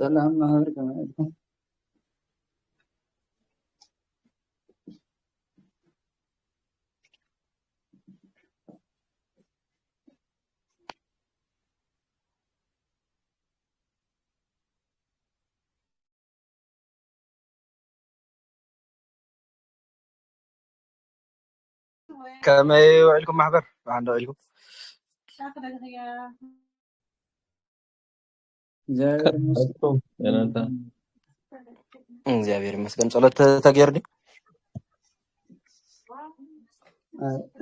ሰላም ማህበር ከማለት كما يوعدكم محبر عنده عليكم እግዚአብሔር ይመስገን እግዚአብሔር ይመስገን ጸሎት ተገርዲ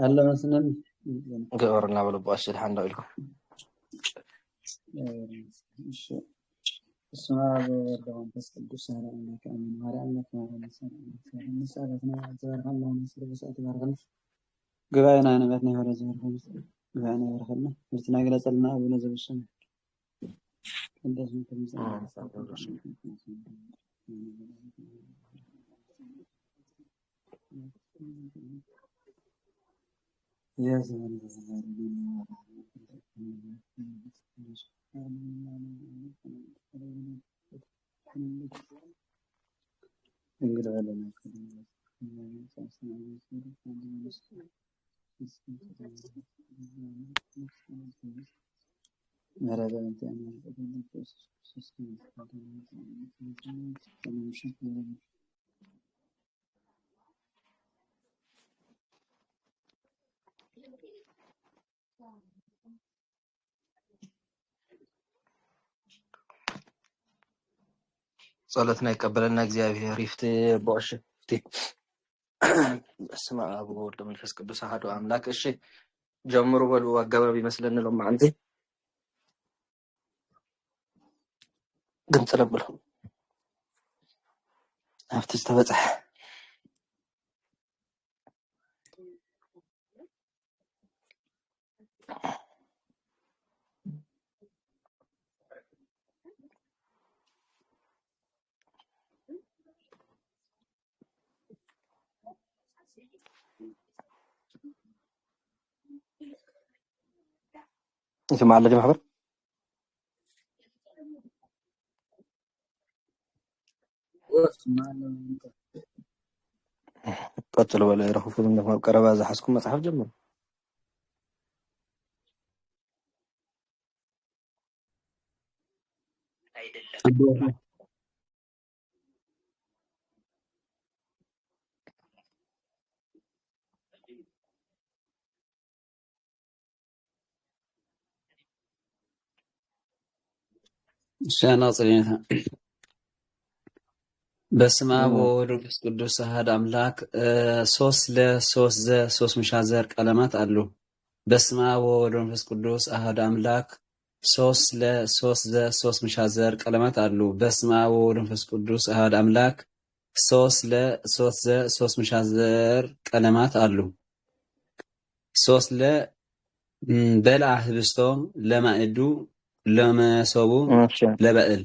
አለ መስነን ገርና በልባሽ عنده عليكم እሺ እስማ በወርዳውን ተስቅዱስ ሰላምና ከአሜን ማርያም ለካራን ሰላም ሰላምና ዘርሃላሁ መስለ በሰዓት ባርከን ግባይና ነበት ነው ወደ ዘርሃን ግባይና ያርኸና ምርትና ገለጸልና አቡነ ዘበሰም እንደዚህ ተምሳሌ ጸሎትና ይቀበለና እግዚአብሔር ይፍት ቦሽ ፍቲ በስመ አብ ወወልድ ወመንፈስ ቅዱስ አሐዱ አምላክ እሺ ጀምሩ በሉ አገባብ ይመስለን ነው ማንቴ ድምጽ ነበር አፍትስ ተበጻሕ اسمع الله محبر قتل ولا يرخف من قربا زحسكم مصحف جمر ሻናጽሪና በስመ አብ ወወልድ ወመንፈስ ቅዱስ አሐዱ አምላክ 3 ለ3 3 ምሻዘር ቀለማት አሉ። በስመ አብ ወወልድ ወመንፈስ ቅዱስ አሐዱ አምላክ 3 ለ3 3 ምሻዘር ቀለማት አሉ። በስመ አብ ወወልድ ወመንፈስ ቅዱስ አሐዱ አምላክ 3 ለ3 3 ምሻዘር ቀለማት አሉ። 3 ለ በልዓ ህብስቶም ለማዕዱ ለመሶቡ ለበዓል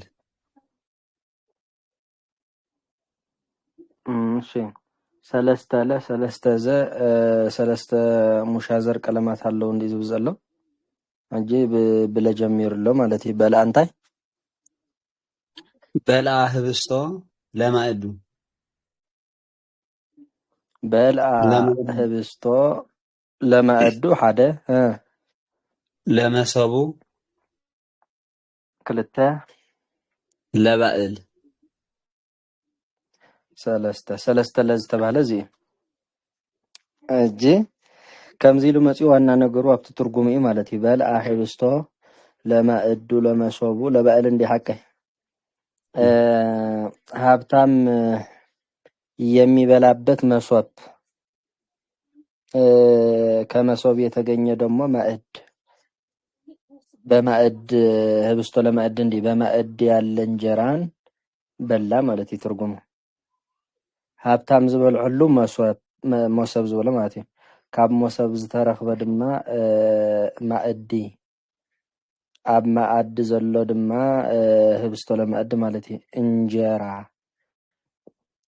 እሺ ሰለስተ ለሰለስተ ሰለስተ ሙሻዘር ቀለማት አለው እንደዚህ ብዛለው እንጂ ብለጀምርለው ማለት ይበላ አንታይ በልዓ ህብስቶ ለማዕዱ በልዓ ህብስቶ ለማዕዱ ሓደ ለመሶቡ ክልተ ለበዓል ሰለስተ ለዝተባለ እዚ እጂ ከምዚሉ መጽኡ ዋና ነገሩ ኣብቲ ትርጉሙ ማለት ይበልዓ ህብስቶ ለማዕዱ ለመሶቡ ለበዓል እንዲ ሐቀ ሀብታም የሚበላበት መሶብ ከመሶብ የተገኘ ደግሞ ማዕድ በማዕድ ህብስቶ ለማዕድ እንዲ በማዕድ ያለ እንጀራን በላ ማለት ይትርጉሙ ሀብታም ዝበልዕሉ መሶብ ዝበለ ማለት እዩ ካብ መሶብ ዝተረኽበ ድማ ማዕዲ ኣብ ማዕዲ ዘሎ ድማ ህብስቶ ለማዕዲ ማለት እዩ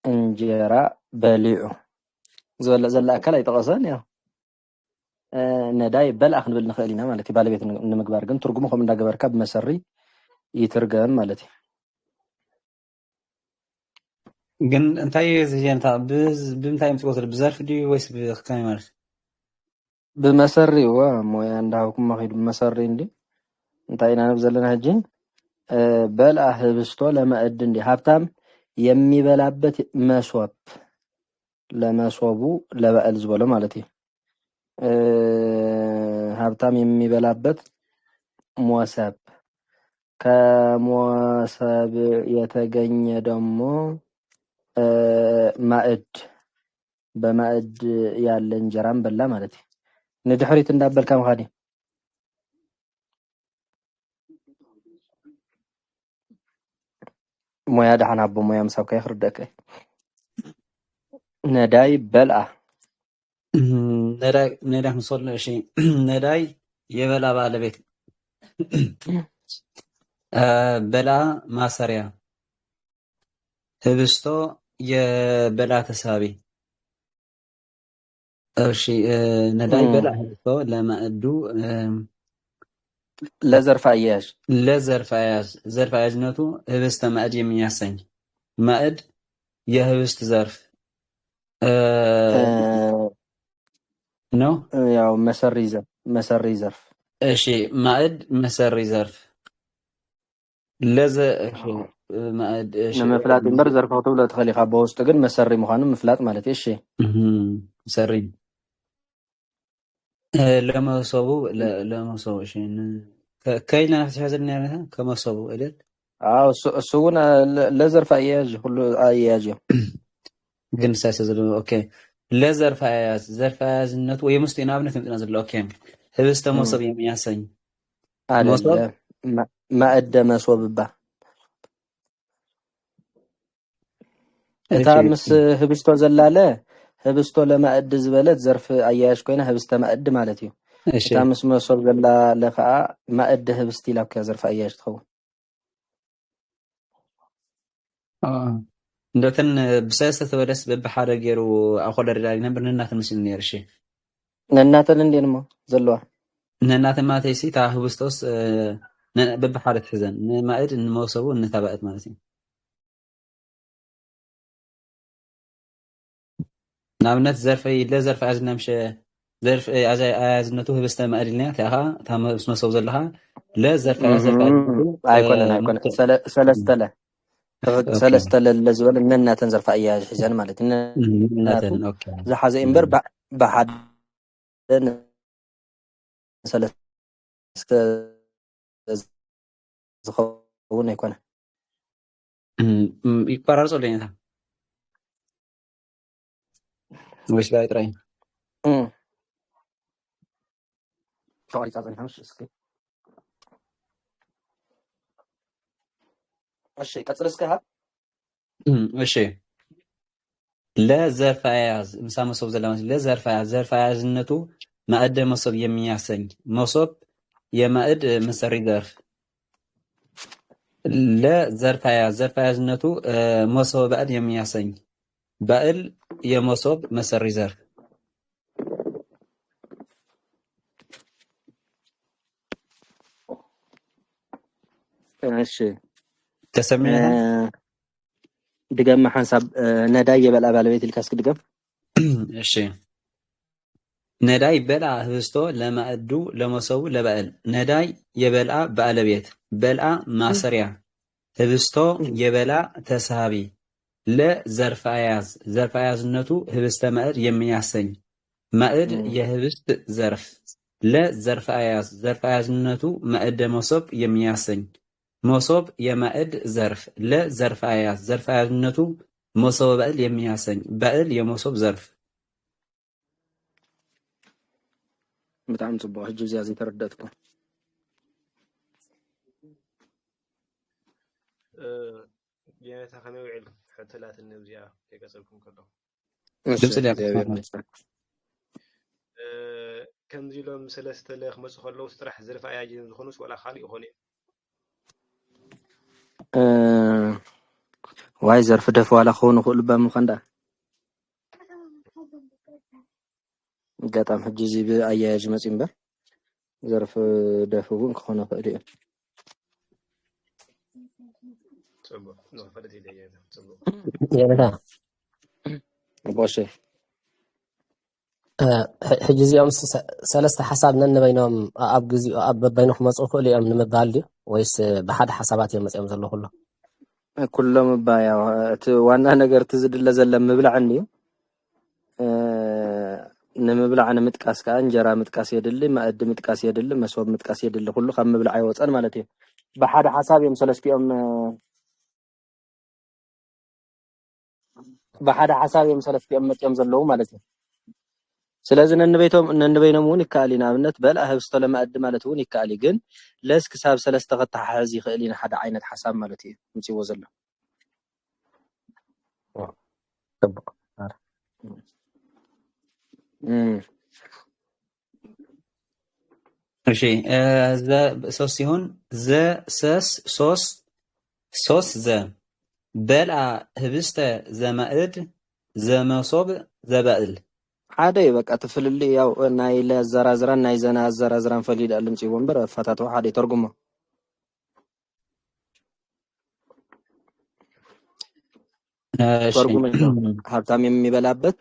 እንጀራ በሊዑ ዝበልዕ ዘላ ኣካል ኣይጠቐሰን ያው ነዳይ በልዓ ክንብል ንኽእል ኢና ማለት እዩ ባለቤት ንምግባር ግን ትርጉሙ ከም እንዳገበርካ ብመሰሪ ይትርገም ማለት እዩ ግን እንታይ ዝጀንታ ብምንታይ ምትቆፅር ብዘርፊ ድዩ ወይስ ብከመይ ማለት ብመሰሪ ሞያ እንዳሃብኩም መኺዱ ብመሰሪ እንዲ እንታይ ኢና ንብ ዘለና ሕጂ በልአ ህብስቶ ለመዕድ እንዲ ሀብታም የሚበላበት መሶብ ለመሶቡ ለበዓል ዝበሎ ማለት እዩ ሀብታም የሚበላበት ሞሰብ ከሞሰብ የተገኘ ደግሞ ማዕድ በማዕድ ያለ እንጀራን በላ ማለት እዩ ንድሕሪት እንዳበልካ ምኻድ ሞያ ደሓን ኣቦ ሞያ ምሳብካ ይኽርደቀ ነዳይ በልአ ነዳይ ምሰሎ እሺ ነዳይ የበላ ባለቤት በላ ማሰሪያ ህብስቶ የበላ ተሳቢ እሺ ነዳይ በላ ህብስቶ ለማዕዱ ለዘርፍ አያያዥ ለዘርፍ አያያዥ ዘርፍ አያያዥነቱ ህብስተ ማዕድ የሚያሰኝ ማዕድ የህብስት ዘርፍ ነው ያው መሰሪ ዘርፍ እሺ ማዕድ መሰሪ ዘርፍ ለዘ እሺ ማዕድ እሺ ንምፍላጥ እምበር ዘርፍ ክትብሎ ትኽእል ኢኻ ብውስጡ ግን መሰሪ ምዃኑ ምፍላጥ ማለት እዩ እሺ መሰሪ ለመሶቡ እሺ ከይና ፍትሐ ዘለና ከመሶቡ አይደል እሱ እውን ለዘርፍ አያያዥ ሁሉ አያያዥ ግን ሳይሰ ዘሎ ኦኬ ለዘርፍ አያያዝ ዘርፍ አያያዝነቱ ወይ ሙስቲ ናብነት ምጥና ዘሎ ኦኬ ህብስተ መሶብ የሚያሰኝ መሶብ ማዕደ መሶብ ባ እታ ምስ ህብስቶ ዘላለ ህብስቶ ለማዕድ ዝበለት ዘርፍ አያያዥ ኮይና ህብስተ ማዕድ ማለት እዩ እታ ምስ መሶብ ዘላ ለከዓ ማዕድ ህብስቲ ኢላካ ዘርፍ አያያዥ ትኸውን እንደተን ብሰለስተ ተበደስ በብሓደ ገይሩ ኣኮለ ዳሊ ነበር ነናተን ምስሊ ነይር እሺ ነናተን እንዴን ሞ ዘለዋ ነናተን ማለት ሲ ታ ህብስቶስ በብሓደ ትሕዘን ንማዕድ ንመሶቡ ንተባእት ማለት እዩ ናብነት ዘርፈይ ለዘርፍ ኣዝና ምሸ ዘርፍ ኣያዝነቱ ህብስተ ማዕድ ኢልና ታኻ ታ መሶብ ዘለኻ ለዘርፍ ኣይኮነን ሰለስተለ ሰለስተ ለለ ዝበል ነናተን ዘርፍ አያያዥ ሒዘን ማለት ነናተን ዝሓዘ እምበር ብሓደ ሰለስተ ዝኸውን ኣይኮነ ይቆራርፆ ለኝታ ወይስ ላይ ጥራይ ተቆሪፃ ፀኒሓ እስኪ እሺ ቀጽል እስከ እሺ ለዘርፍ አያያዝ ምሳ መሶብ ዘለማት ለዘርፍ አያያዝ ዘርፍ አያያዝነቱ ማዕደ መሶብ የሚያሰኝ መሶብ የማዕድ መሰሪ ዘርፍ ለዘርፍ አያያዝ ዘርፍ አያያዝነቱ መሶብ ባዕድ የሚያሰኝ ባዕል የመሶብ መሰሪ ዘርፍ እሺ ተሰሚዕና ድገም ሓንሳብ ነዳይ የበልአ ባለቤት ኢልካ እስኪ ድገም እሺ ነዳይ በልአ ህብስቶ ለማዕዱ ለመሶቡ ለባዕል ነዳይ የበልአ ባለቤት በልአ ማሰሪያ ህብስቶ የበልአ ተሳቢ ለዘርፍ አያያዝ ዘርፍ አያያዝነቱ ህብስተ ማዕድ የሚያሰኝ ማዕድ የህብስት ዘርፍ ለዘርፍ አያያዝ ዘርፍ አያያዝነቱ ማዕደ መሶብ የሚያሰኝ መሶብ የማዕድ ዘርፍ ለዘርፍ አያያዝ ዘርፍ አያያዝነቱ መሶብ ባዕል የሚያሰኝ ባዕል የመሶብ ዘርፍ ብጣዕሚ ጽቡቅ ሕጂ እዚኣ ዘይተረዳእትኩ ጌታ ከመይ ውዕል ሕትላት ንብዚኣ ከይቀጽልኩም ከሎ ከምዚ ኢሎም ሰለስተ ክመፁ ከለዉ ስራሕ ዘርፍ ኣያጅ ዝኾኑስ ወላ ካሊእ ይኾኑ ዋይ ዘርፍ ደፍ ዋላ ክኾኑ ክእሉ ብምዃንዳ ገጣም ሕጂ እዚ ብኣያያዥ መፂ እምበር ዘርፍ ደፍ እውን ክኾኑ ክእሉ እዩ صبو نو فلت يدي صبو يلا بوشي ሕጂ እዚኦም ሰለስተ ሓሳብ ነንበይኖም ኣብ ግዜኡ ኣብ በይንኩም መፅኡ ክእሉ እዮም ንምባል ድዩ ወይስ ብሓደ ሓሳባት እዮም መፅኦም ዘሎ ኩሎም ኩሎም ባያ እቲ ዋና ነገር እቲ ዝድለ ዘለ ምብላዕ እንዩ ንምብላዕ ንምጥቃስ ከዓ እንጀራ ምጥቃስ የድሊ ማእዲ ምጥቃስ የድሊ መሶብ ምጥቃስ የድሊ ኩሉ ካብ ምብላዕ ይወፀን ማለት እዩ ብሓደ ሓሳብ እዮም ሰለስቲኦም ብሓደ ሓሳብ እዮም ሰለስቲኦም መፅኦም ዘለዉ ማለት እዩ ስለዚህ ነንበይኖም እውን ይከኣል ኢና ኣብነት በልዓ ህብስቶ ለማእዲ ማለት እውን ይከኣል ግን ለስ ክሳብ ሰለስተ ክተሓሕዝ ይኽእል ኢና ሓደ ዓይነት ሓሳብ ማለት እዩ ምፅዎ ዘሎ እሺ ሶስት ሲሆን ሶስት በልዓ ህብስተ ዘማእድ ዘመሶብ ዘባእል ሓደ በቃ ትፍልል ያው ናይ ለዘራዝራን ናይ ዘና ዘራዝራን ፈሊድ አልምጪ ወንበር ፈታቱ ሓደ ተርጉሞ ተርጉሞ ሀብታም የሚበላበት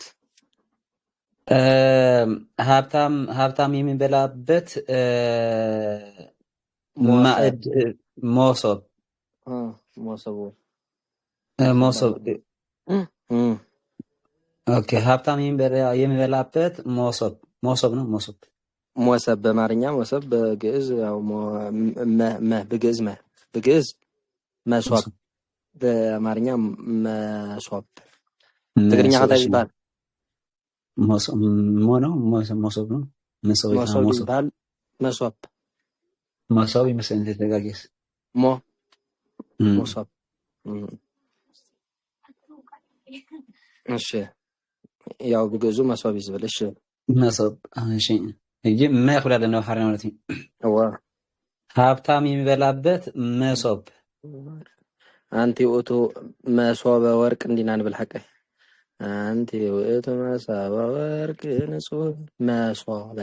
ሀብታም የሚበላበት ማዕድ ሞሶብ ኦኬ ሀብታም የሚበላበት ሞሶብ ነው ሞሶብ በአማርኛ ሞሶብ በግዕዝ ያው በግዕዝ መሶብ በአማርኛ መሶብ ትግርኛ ከታይ ይባል መሶብ ነው መሶብ ይባል መሶብ ይመስል ተጋገስ መሶብ እሺ ያው በግዕዙ መሶብ ይዝብል እሺ መሶብ እሺ እጂ ማይክላ ለነው ሓራ ማለት እዩ ሀብታም የሚበላበት መሶብ አንቲ ውእቱ መሶበ ወርቅ እንዲና ንብል ሐቀ አንቲ ውእቱ መሶበ ወርቅ ንጹህ መሶበ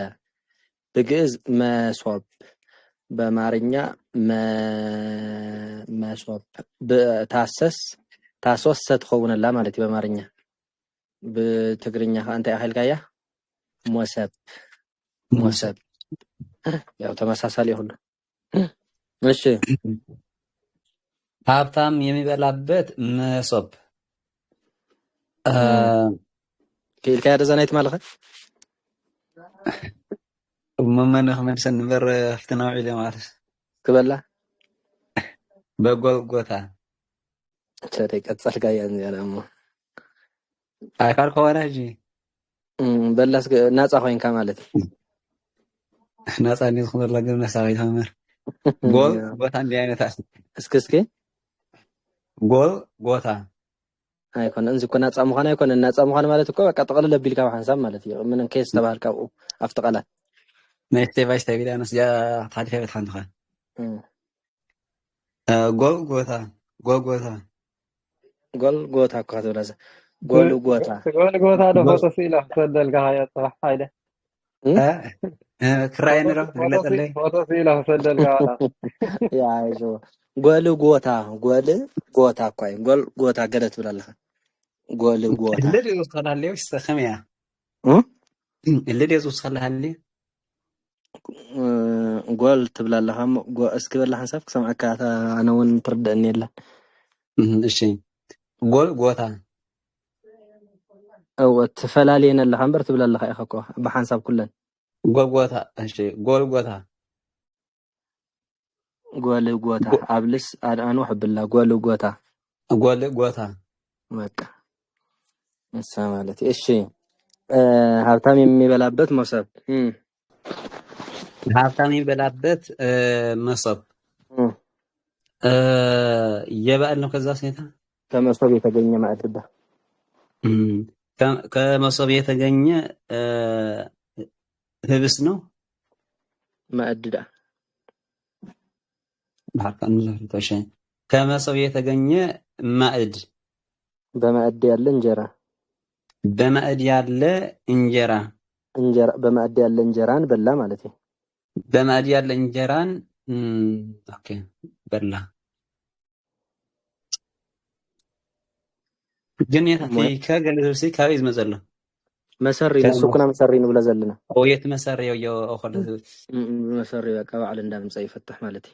በግዕዝ መሶብ በአማርኛ መሶብ ታሶስ ትኸውነላ ማለት በአማርኛ በትግርኛ አንተ ያህልካያ ሞሰብ ያው ተመሳሳይ ይሁን እሺ ሀብታም የሚበላበት መሶብ ከልካያ ደዛናይት ማለኸ መመነህ መልሰን ነበር ፍትናው ኢለ ማለት ክበላ በጎልጎታ ተቀጸል ጋር ያንያለሙ አይካል ከሆነጂ በላስ ናጻ ሆይንካ ማለት ናጻ እንዴት ሆነላ ግን ነሳይ ተመር ጎል ጎታ እንዲህ አይነት እስኪ ጎል ጎታ አይኮን እንዚ ኮና ናጻ መሆን አይኮን ናጻ መሆን ማለት እኮ በቃ ጠቅልለ ቢልካ ሐሳብ ማለት እዩ ምንን ከስ ተባልካው አፍጠቃላት ነስቴቫይስ ተቢላንስ ያ ታዲያ ታንተኸ ጎል ጎታ እኮ ተብላዘ ጎል ጎታ ደሆ ተሲላ ተደልጋ ሃያ صح ሃይደ ክራይን ነው ለጠለይ ፎቶ ሲላ ተደልጋ ያ አይዞ ጎል ጎታ እኮ ጎል ጎታ ገለት ብላለህ ጎል ጎታ ለዲ ወስኸላልኝ ወስኸመያ ለዲ ወስኸላልኝ ጎል ትብላለህ እስኪ በላ ሐሳብ ከሰማዕካ አነውን ትርደኒ የለ እሺ ጎል ጎታ او تفلالين اللي خنبر تبلا لك اخكو بحساب كلن غوغوتا እሺ ጎልጎታ አብልስ አዳኑ ህብላ ጎልጎታ በቃ ማለት እሺ ሀብታም የሚበላበት መሶብ የበዓል ነው ከዛ ሴታ ከመሶብ የተገኘ ማዕድ ከመሶብ የተገኘ ህብስ ነው ማዕድዳ ባካን ለፍተሽ ከመሶብ የተገኘ ማዕድ በማዕድ ያለ እንጀራ በማዕድ ያለ እንጀራን በላ ማለት ነው በማዕድ ያለ እንጀራን ኦኬ በላ ግን የታቲ ከገለ ዝብሲ ካበይ ዝመፀሎ መሰሪ ንሱኩና መሰሪ ንብለ ዘለና ወየት መሰሪው ዮ አኸለ መሰሪ በቃ በዓል እንዳምጻ ይፈትሕ ማለት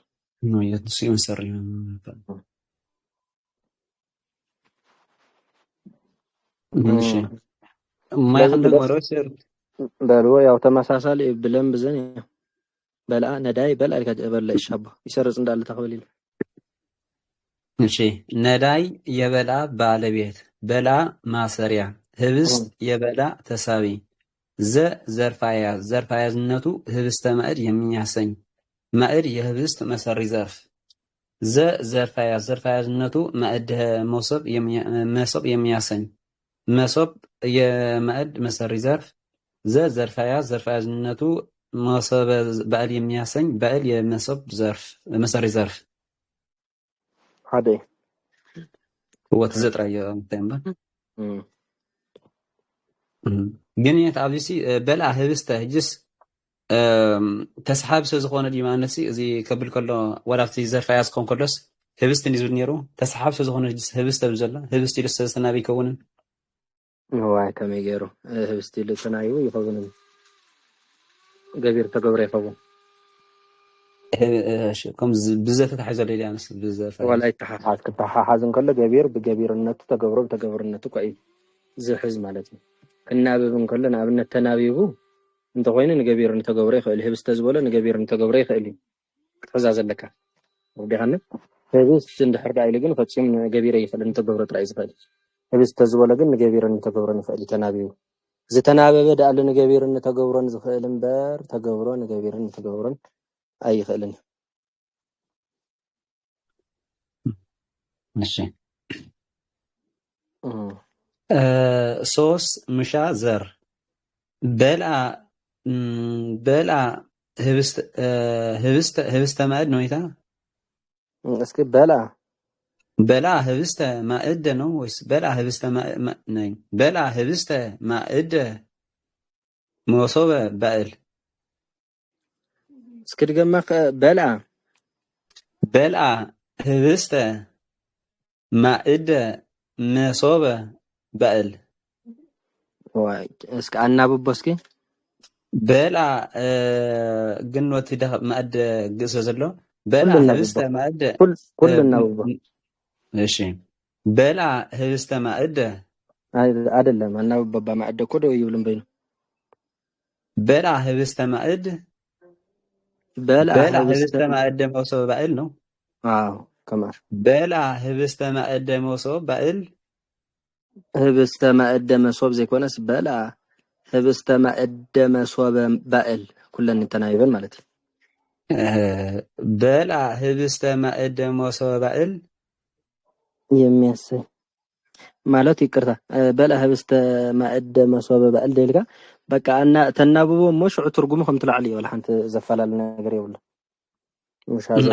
ነው የትሱ መሰሪ እሺ ማይኸንደግ ወሮች በልዎ ያው ተመሳሳሊ ብለም ብዘን በልአ ነዳይ በልአ ከበላ ይሻባ ይሰርጽ እንዳለ ተኸበል እሺ ነዳይ የበላ ባለቤት በላ ማሰሪያ ህብስት የበላ ተሳቢ ዘርፋያዝነቱ ህብስተ ማዕድ የሚያሰኝ ማዕድ የህብስት መሰሪ ዘርፍ ዘርፋያዝነቱ ማዕድ መሶብ የሚያሰኝ መሶብ የማዕድ መሰሪ ዘርፍ ዘርፋያዝነቱ መሶብ በዓል የሚያሰኝ በዓል የመሶብ ዘርፍ መሰሪ ዘርፍ ሓደ ወት ዘጥራየ እንተምባ ግን የት አብሲ በላ ህብስተ ህጅስ ተስሓብ ስለዝኾነ ዲማነሲ እዚ ከብል ከሎ ወላፍቲ ዘርፋያ ዝኮን ከሎስ ህብስት ንዝብል ነይሩ ተስሓብ ስለዝኾነ ህብስተ ብዘላ ህብስቲ ኢሉ ዝተናበ ይከውንን ዋይ ከመይ ገይሩ ህብስቲ ኢሉ ዝተናዩ ይኸውንን ገቢር ተገብረ ይኸውን ከም ብዘተ ተሓይዞ ለይላ ነስ ብዘፈ ወላይ ተሓሓዝ እንከሎ ገቢር ብገቢርነቱ ተገብሮ ብተገብርነቱ ቆይ ዝሕዝ ማለት እዩ ክናብብ እንከሎ ንኣብነት ተናቢቡ እንተኮይኑ ንገቢር ንተገብሮ ይኽእል ህብስተ ዝበሎ ንገቢር ንተገብሮ ይኽእል እዩ ክትሕዛ ዘለካ ወዲኻነ ህብስት እንድሕር ዳ ኢሉ ግን ፈፂም ገቢረ ይኽእል ንተገብሮ ጥራይ ዝኽእል ህብስተ ዝበሎ ግን ንገቢር ንተገብሮ ይኽእል ተናቢቡ ዝተናበበ ዳኣሉ ንገቢር ንተገብሮን ዝኽእል እምበር ተገብሮ ንገቢር ንተገብሮን ኣይኽእልን እሺ ሶስ ምሻ ዘር በልአ ህብስተ ማዕድ ነው ይታ እስኪ በልአ ህብስተ ማዕድ ነው ወይስ በልአ ህብስተ ማዕድ በልአ ህብስተ ማዕድ መሶበ በዓል እስኪ ድገማ በልአ ህብስተ ማዕድ መሶበ በዓል ዋይ እስኪ አናብቦ እስኪ በልአ ግን ወቲ ማዕድ ግእሶ ዘሎ በልአ ህብስተ ማዕድ ኩሉ እናብቦ እሺ በልአ ህብስተ ማዕድ አይደለም አናብቦ ማዕድ እኮ ደው ይብልን በይኑ በልአ ህብስተ ማዕድ በልአ ህብስተ ማዕድ መሶበ በዓል ነው አዎ ከማር በልአ ህብስተ ማዕድ መሶበ በዓል ህብስተ ማዕድ መሶብ ዘይኮነስ በልአ ህብስተ ማዕድ መሶበ በዓል ኩለን ተናይበን ማለት በልአ ህብስተ ማዕድ መሶበ በዓል የሚያሰኝ ማለት ይቅርታ በልአ ህብስተ ማዕድ መሶበ በዓል ደልጋ በቃ እና ተናብቦ ሞሽዑ ትርጉሙ ከም ትላዕል ይወላ ሓንቲ ዘፈላል ነገር ይብሉ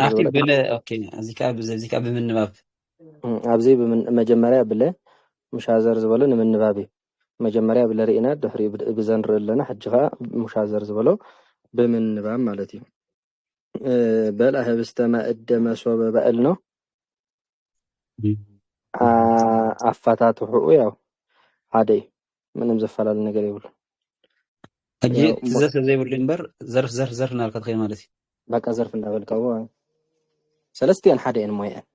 አክቲ ብለ ኦኬ እዚካ ብምንባብ ኣብዚ መጀመርያ ብለ ሙሻዘር ዝበሎ ንምንባብ መጀመርያ ብለ ርኢና ድሕሪ ብዘንር ኣለና ሕጂኻ ሙሻዘር ዝበሎ ብምንባብ ማለት እዩ በልአ ህብስተ ማዕድ መሶበ በዓል ነው አፋታትሑ ያው ሓደ ምንም ዘፈላል ነገር ይብሉ እጂ ዘርፍ ዘይብሉ እምበር ዘርፍ ናልካ ትኸይ ማለት እዩ በቃ ዘርፍ እንዳበልካዎ ሰለስቲአን ሓደአን ሞያን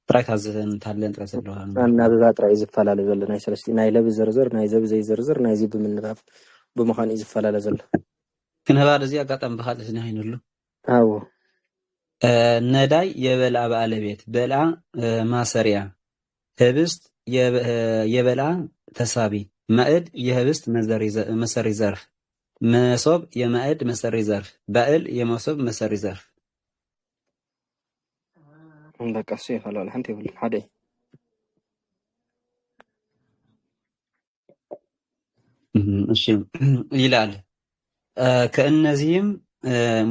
ጥራይ ታዘን ታለን ጥራይ ዘለዋ እናብባ ጥራይ ዝፈላለ ዘሎ ናይ ሰለስቲ ናይ ለብ ዝርዝር ናይ ዘብ ዘይዝርዝር ናይ ዚ ብምንባብ ብምዃን እዩ ዝፈላለ ዘሎ ክንህባል እዚ ኣጋጣሚ ብካልእ ስኒ ሃይነሉ አዎ ነዳይ የበልአ ባለቤት በልአ ማሰሪያ ህብስት የበልአ ተሳቢ ማዕድ የህብስት መሰሪ ዘርፍ መሶብ የማዕድ መሰሪ ዘርፍ በዓል የመሶብ መሰሪ ዘርፍ በቃ እሱ ይኸላል ሓንቲ ይብል ሓደ እሺ ይላል ከእነዚህም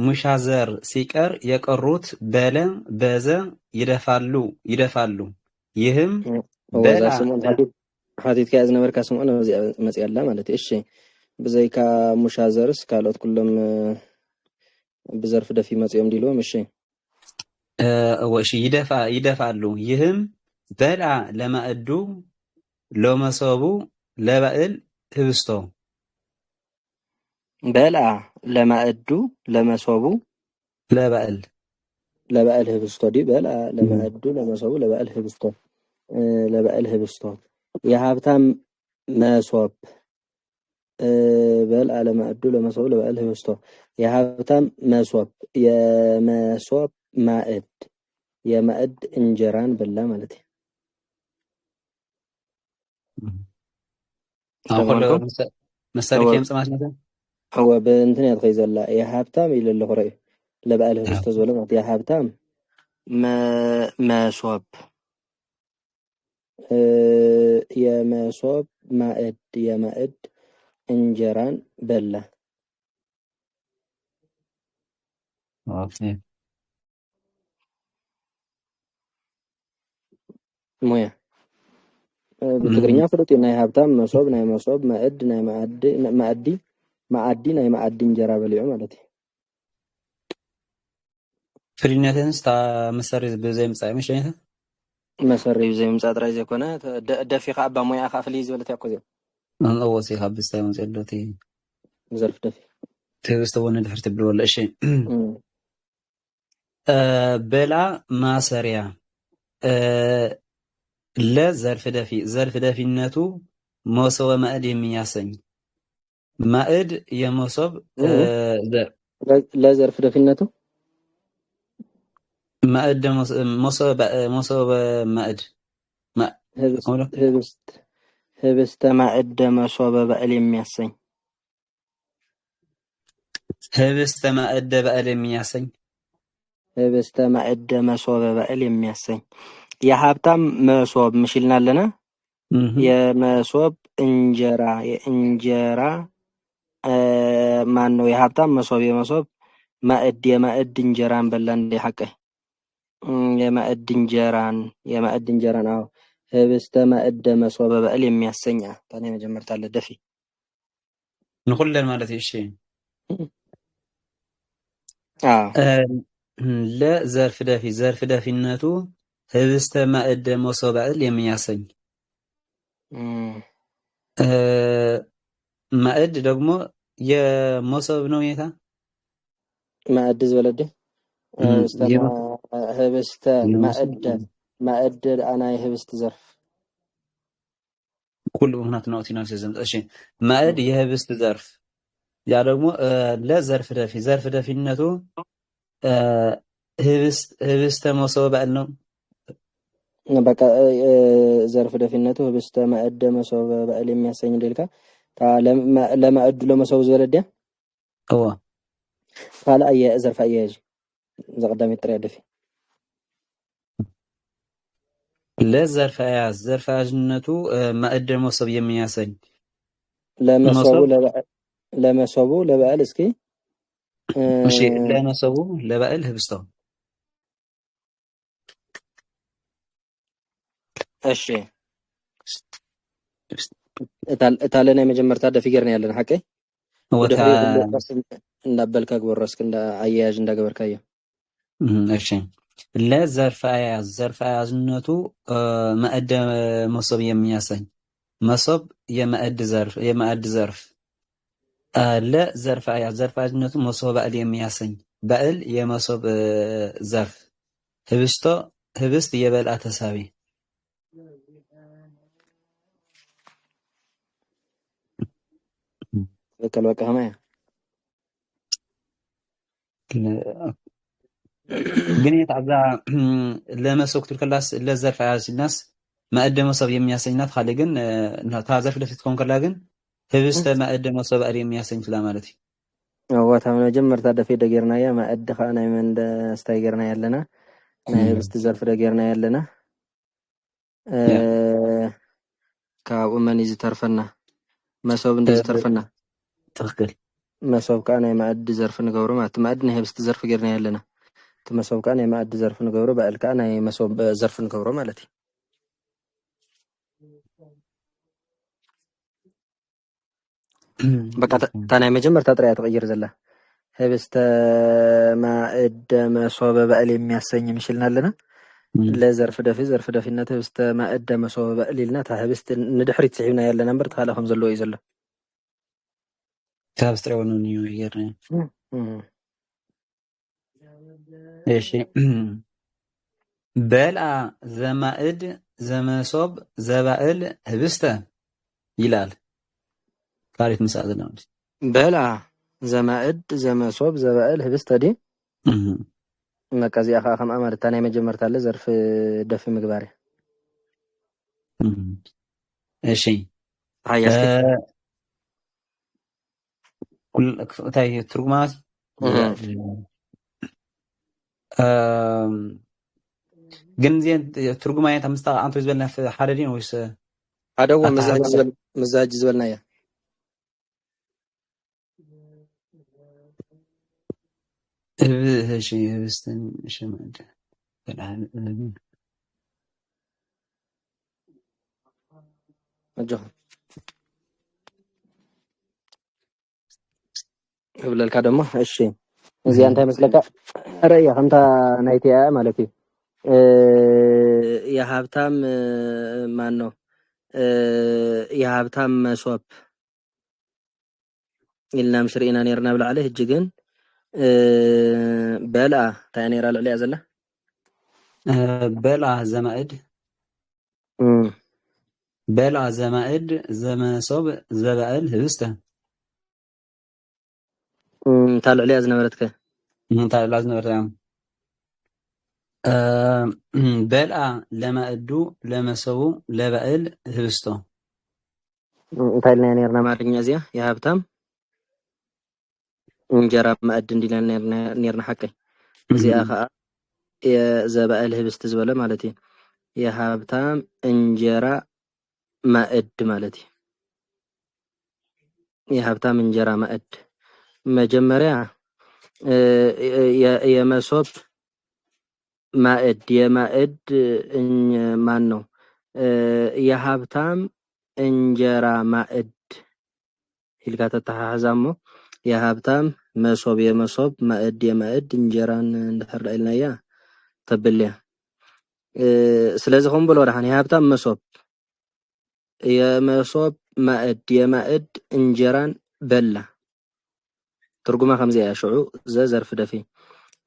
ሙሻዘር ሲቀር የቀሩት በለ በዘ ይደፋሉ ይህም በላ ሓቲት ከያ ዝነበርካ ስምዖን መፅያላ ማለት እዩ እሺ ብዘይካ ሙሻዘርስ ካልኦት ኩሎም ብዘርፍ ደፊ መፅዮም ዲልዎም እሺ ወሺ ይደፋሉ ይህም በልአ ለማዕዱ ለመሶቡ ለባእል ህብስቶ በልአ ለማዕዱ ለመሶቡ ለባእል ለበዓል ህብስቶ ዲ በልአ ለማዕዱ ለመሶቡ ለበዓል ህብስቶ ለበዓል ህብስቶ የሀብታም መሶብ በልአ ለማዕዱ ለመሶቡ ለበዓል ህብስቶ የሀብታም መሶብ የመሶብ ማዕድ የማዕድ እንጀራን በላ ማለት ነው። አሁን መሰሪክ የምጽማት ነው هو بنتني أتخيز الله يا حبتام إلى اللي خريه لبقى له استاذ ولا يا حبتام ما صوب يا ما صوب ما إد يا ما إد إنجران بلة اوكي مويا بتقرينيا فرطي ناي حبتام ما صوب ما إد ناي ما أدي ناي ما أدي إنجرا بليو مالتي ፍሪነትን ስታ መሰሪ በዘይ ምጻይ መሽ አይነት መሰሪ በዘይ ምጻት ራይ ዘኮነ ደፊኻ አባ ሞያ ካፍሊ ዝበለት ያቆዘ ወሲ ካብስታይ ወንጸሎቲ ዘልፍ ደፊ ተስተወነ ድሕርቲ ብሎ ወላ እሺ በላ ማሰሪያ ለዘርፍ ደፊነቱ መሶበ ማዕድ የሚያሰኝ ማዕድ የመሶብ ለዘርፍ ደፊነቱ ማዕድ መሶበ ማዕድ ህብስተ ማዕድ መሶበ በዓል የሚያሰኝ ህብስተ ማዕድ በዓል የሚያሰኝ ህብስተ ማዕድ መሶበ በዓል የሚያሰኝ የሀብታም መሶብ ምሽልናለና የመሶብ እንጀራ የእንጀራ ማን ነው የሀብታም መሶብ የመሶብ ማዕድ የማዕድ እንጀራን በላ እንደ ሐቀ የማዕድ እንጀራን አዎ ህብስተ ማዕድ መሶበ በዓል የሚያሰኝ ታኔ መጀመርታ አለ ደፊ ንኩለን ማለት እሺ ዘርፍ ደፊነቱ ህብስተ ማዕድ መሶበ በዓል የሚያሰኝ ማዕድ ደግሞ የመሶብ ነው የታ ማዕድ ዝበለደ ህብስተ ማዕድ አና የህብስት ዘርፍ ኩሉ ምክንያት ነው ቲና ሲዘም እሺ ማዕድ የህብስት ዘርፍ ያ ደግሞ ዘርፍ ደፊነቱ ህብስተ መሶበ በዓል ነው በቃ ዘርፍ ደፊነቱ ህብስተ ማዕድ መሶበ በዓል የሚያሰኝ ደልካ ለማዕዱ ለመሶቡ ዝበለደ እዋ ካላ ዘርፍ አያያዥ ዘቀዳሚ ጥሪያ ደፊ ለዘርፍ አያያዥነቱ ማዕድ መሶብ የሚያሰኝ ለመሶቡ ለበዓል እስኪ እሺ ለመሶቡ ለበዓል ህብስቶ እሺ እታለና የመጀመርታ ደፊገር ነው ያለን ሐቀ ወደ እንዳበልካ ግበረስክ እንደ አያያዥ እንዳገበርካየ እሺ ለዘርፍ አያያዝነቱ ማዕድ መሶብ የሚያሰኝ መሶብ የማዕድ ዘርፍ ለዘርፍ አያያዝነቱ መሶበ በዓል የሚያሰኝ በዓል የመሶብ ዘርፍ ህብስት የበልዓ ተሳቢ በቃ ከማያ ግን የታዛ ለመሶብ ትልከላስ ለዘርፍ አያያዝናስ ማዕድ መሶብ የሚያሰኝናት ካለ ግን ታዘርፍ ለፊት ኮን ከላ ግን ህብስተ ማዕድ መሶበ በዓል የሚያሰኝ ፍላ ማለት ዋታ መጀመርታ ደፊ ደገርና ያ ማዕድ ካና መንደ ስታይገርና ያለና ናይ ህብስት ዘርፍ ደገርና ያለና ካብኡ መን ይዝተርፈና መሶብ እንደዚህ ተርፈና ትክክል መሶብ ካና የማዕድ ዘርፍ ንገብሩ ማለት ማዕድ ናይ ህብስት ዘርፍ ገርና ያለና መሶብ ካና የማዕድ ዘርፍ ንገብሩ በዓል ካና የመሶብ ዘርፍ ንገብሩ ማለት በቃ ታና መጀመርታ ጥሪያ ተቀይር ዘላ ህብስተ ማዕድ መሶበ በዓል የሚያሰኝ ምሽልናለና ለዘርፍ ደፊነት ህብስተ ማእደ መሶበ በእሊልና ታ ህብስት ንድሕሪት ስሒብና ያለና እምበር ተኻለ ከም ዘለዎ እዩ ዘሎ ካብ ስትረውን ኒው ይር እሺ በልአ ዘማእድ ዘመሶብ ዘባእል ህብስተ ይላል ካሪት ምሳእ ዘለና በልአ ዘማእድ ዘመሶብ ዘባእል ህብስተ ዲ መቃዚያ ከዓ ከምኣ ማለት ናይ መጀመርታ አለ ዘርፍ ደፊ ምግባር እሺ ሃያስኪ ኩል እንታይ ትርጉማት ግን ዚን ትርጉማት እንታይ ምስታ አንተ ዝበልና ሓደ ዲን ወይስ ሓደው መዛጅ ዝበልና እያ እሺ ህብስትን ሽመድ እጆ ይብለልካ ደሞ እሺ እዚኣ እንታይ መስለካ ረእያ ከምታ ናይቲ እያ ማለት እዩ የሀብታም ማን ነው የሀብታም መሶብ ኢልና ምሽር ኢና ነርና ብላዕሊ ሕጂ ግን በልአ እንታይ ነራ ልዕሊያ ዘላ በልአ ዘማእድ በልአ ዘማእድ ዘመሶብ ዘባእል ህብስተ እንታይ ልዕሊያ ዝነበረትከ እንታይ ልዕሊያ ዝነበረትከ በልአ ለማእዱ ለመሰቡ ለባእል ህብስቶ እንታይ ልናያ ነርና አማርኛ እዚያ የሀብታም እንጀራ ማእድ እንዲልና ነርና ሓቀይ እዚኣ ከዓ የዘባእል ህብስት ዝበለ ማለት እዩ የሀብታም እንጀራ ማእድ ማለት እዩ የሀብታም እንጀራ ማእድ መጀመሪያ የመሶብ ማእድ የማእድ ማን ነው የሀብታም እንጀራ ማእድ ኢልካ ተተሓሓዛሞ የሀብታም መሶብ የመሶብ ማእድ የማእድ እንጀራን እንድሕር ኢልናያ ተብልያ ስለዚ ከም ብሎ ዳሓን የሀብታም መሶብ የመሶብ ማእድ የማእድ እንጀራን በላ ትርጉማ ከምዚያ ሽዑ ዘርፍ ደፊ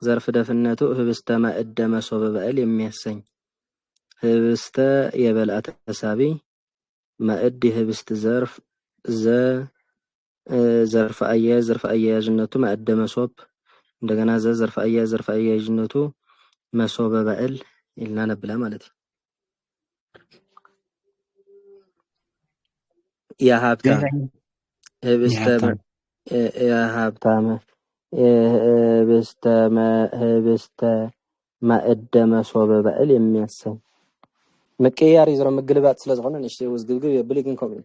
ዘርፍ ደፍነቱ ህብስተ ማእደ መሶበ በእል የሚያሰኝ ህብስተ የበልአ ተሳቢ ማእድ የህብስት ዘርፍ ዘርፍ አያያዥነቱ ማእደ መሶብ እንደገና ዘርፍ አያያዥነቱ መሶበ በእል ኢልና ነብላ ማለት እዩ የሀብታም ህብስተ የሀብታም ህብስተ ማእደ መሶበ በእል የሚያሰኝ ምቅያር ይዝሮ ምግልባጥ ስለዝኾነ ንሽቲ ውዝግብግብ የብል ግን ከምኡ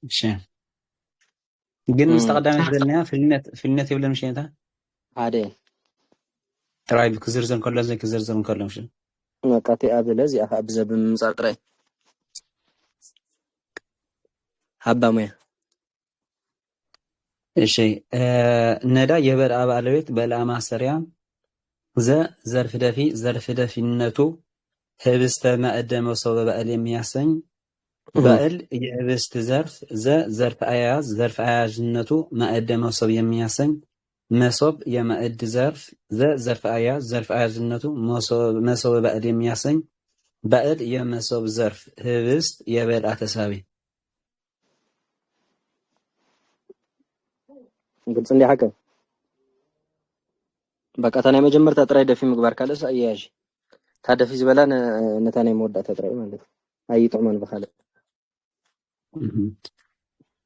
እሺ ግን ምስተቀዳሚ ዘለና ፍልነት ይብለን ምሽንታ ሓደ ጥራይ ክዝርዘር ከሎ ዘይ ክዝርዘር ከሎ ምሽ መቃቲ አብለ እዚኣ ከዓ ብዘብ ምምፃር ጥራይ ሃባ ሙያ እሺ ነዳ የበልአ ባለቤት በልአ ማሰሪያ ዘርፍ ደፊነቱ ህብስተ ማእደ መሶበ በእል የሚያሰኝ በእል የህብስት ዘርፍ ዘርፍ አያያዥነቱ ማእደ መሶብ የሚያሰኝ መሶብ የማእድ ዘርፍ ዘርፍ አያያዥነቱ መሶበ በእል የሚያሰኝ በእል የመሶብ ዘርፍ ህብስት የበልአ ተሳቢ ግልጽ እንዲ ሓከም በቃ ታናይ መጀመርታ ጥራይ ደፊ ምግባር ካልስ አያያዥ ታደፊ ዝበላ ነታ ናይ መወዳእታ ጥራይ ማለት አይጥዕመን በኻለ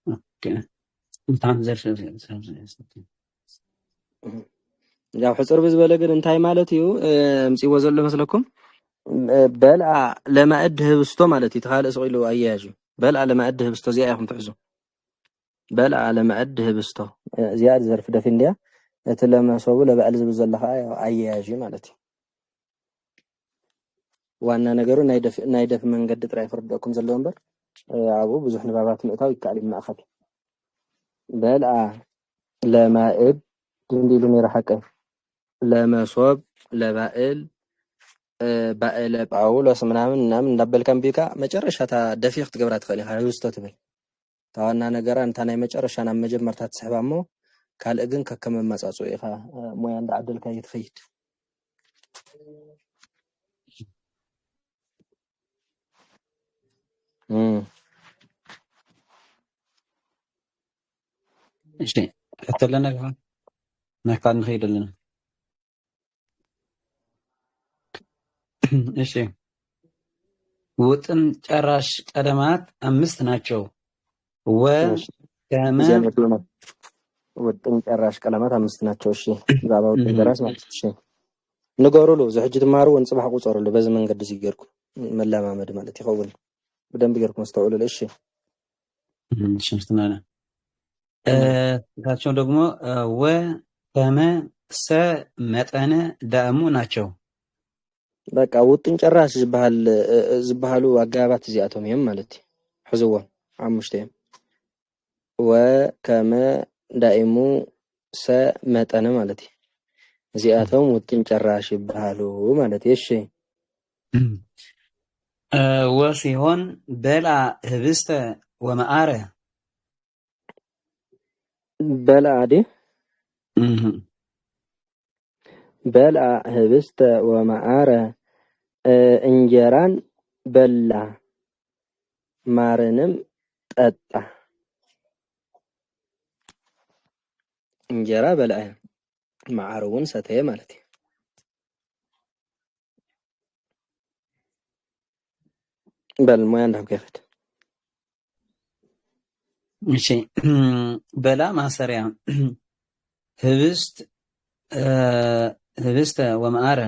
ኦኬ እንታን ዘርፍ ያው ሕጽር ብዝበለ ግን እንታይ ማለት እዩ ምጽዎ ዘሎ መስለኩም በልአ ለማእድ ህብስቶ ማለት እዩ ተኻለ ስቂሉ አያያዥ በልአ ለማእድ ህብስቶ እዚኣ ይኹም ትሕዙ በልአ ለማእድ ህብስቶ እዚኣ ዘርፍ ደፊ እንድያ እቲ ለመሶቡ ለበዓል ዝብል ዘሎ ከዓ አያያዥ ማለት እዩ ዋና ነገሩ ናይ ደፊ መንገዲ ጥራይ ክርድአኩም ዘለዎ እምበር አቡ ብዙሕ ንባባት ምእታው ይከኣል እዩ ማእኸል በልአ ለማእድ እንዲሉ ነይሩ ሓቀይ ለመሶብ ለባእል ባእለ ጳውሎስ ምናምን እንዳበልካም ቢካ መጨረሻ ደፊቅ ትገብራ ትኽእል ኢኻ ህብስቶ ትብል ታዋና ነገራ እንታ ናይ መጨረሻ ናብ መጀመርታ ትስሕባ እሞ ካልእ ግን ከከም መጻጽኡ ኢኻ ሞያ እንዳዓደልካ ይትኸይድ እሺ ከተለና ናካን ኸይደልና እሺ ውጥን ጨራሽ ቀለማት 5 ናቸው። ከመ ውጥን ጨራሽ ቀለማት 5 ናቸው። እሺ ዛባ ውጥን ጨራሽ ማለት እሺ ንገሩሉ ዝሕጂ ትማሩ ወንጽባሕ ቁጸሩሉ በዚ መንገድ ሲገርኩ መለማመድ ማለት ይኸውን በደንብ ገርኩ መስተውሉ እሺ ሽምስተናና ታቸው ደግሞ ከመ ሰ መጠነ ዳእሙ ናቸው። በቃ ውጥን ጨራሽ ዝበሃሉ አጋባት እዚኣቶም እዮም ማለት ሕዝዎ አምሽተ ወከመ ዳእሙ ሰ መጠነ ማለት እዚኣቶም ውጥን ጨራሽ ይበሃሉ ማለት እሺ ወሲሆን በልዓ ህብስተ ወመዓረ በልዓ ዲ በልዓ ህብስተ ወመዓረ እንጀራን በላ ማርንም ጠጣ እንጀራ በልዓ ማዓረውን ሰተየ ማለት በልሞያ እንዳም ከፈት እሺ በላ ማሰሪያ ህብስተ ወመዓረ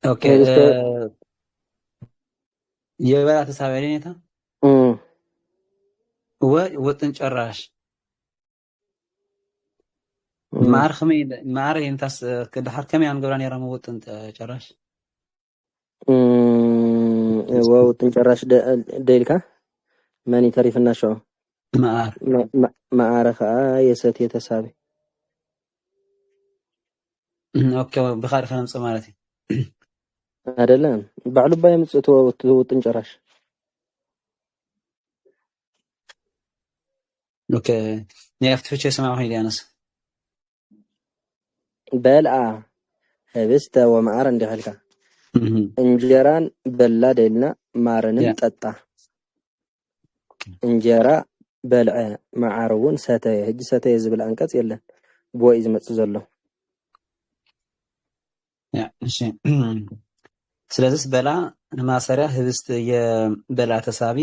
ኦኬ የበላ ተሳባሪ ነታ ወጥን ጨራሽ ማር እንታስ ከድሓር ከመይ አንገብራ ነራ ወጥን ጨራሽ ወጥን ጨራሽ ደልካ ማን ታሪፍና ሸው ማር ከዓ የሰት የተሳቢ ኦኬ بخاري خنمص ማለት አይደለም ባዕሉ ባይ ምጽቶ ውጥን ጨራሽ ኦኬ ያፍትፈች ሰማው ሄዲያነስ በልዓ ህብስተ ወመዓረ እንደልካ እንጀራን በላ ደልና ማርንም ጠጣ እንጀራ በልዐ ማዓረውን ሰተየ ህጂ ሰተየ ዝብል አንቀጽ የለን ቦይ ዝመጽ ዘሎ ያ እሺ ስለዚህ በላ ማሰሪያ ህብስት የበላ ተሳቢ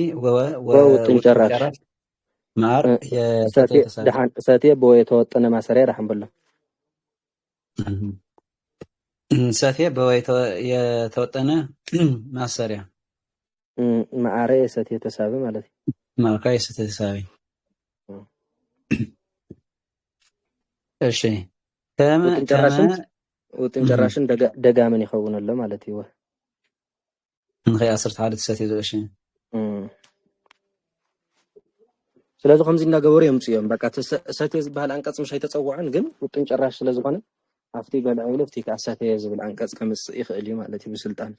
ወውጥን ጨራሽ ማር የሰተየ ደሃን ሰተየ ቦይ ተወጠነ ማሰሪያ ረሐም ብሎ ሰተየ ቦይ የተወጠነ ማሰሪያ ማዓረ የሰተየ ተሳቢ ማለት ማርካ የሰተየ ተሳቢ እሺ ውጥን ጨራሽን ደጋመን ይኸውነለ ማለት ይወ እንኸ 10 ዓመት ሰተየ ዘሽ ስለዚህ ከምዚ እናገበሩ የምጽዮም በቃ ሰተየ ዝበሃል አንቀጽ ምሽ አይተጸውዐን ግን ውጥን ጨራሽ ስለዝኾነ አፍቲ በልዐ ለፍቲ ካሰተየ ዝብል አንቀጽ ከምጽ ይኽእል ማለት ይብስልጣን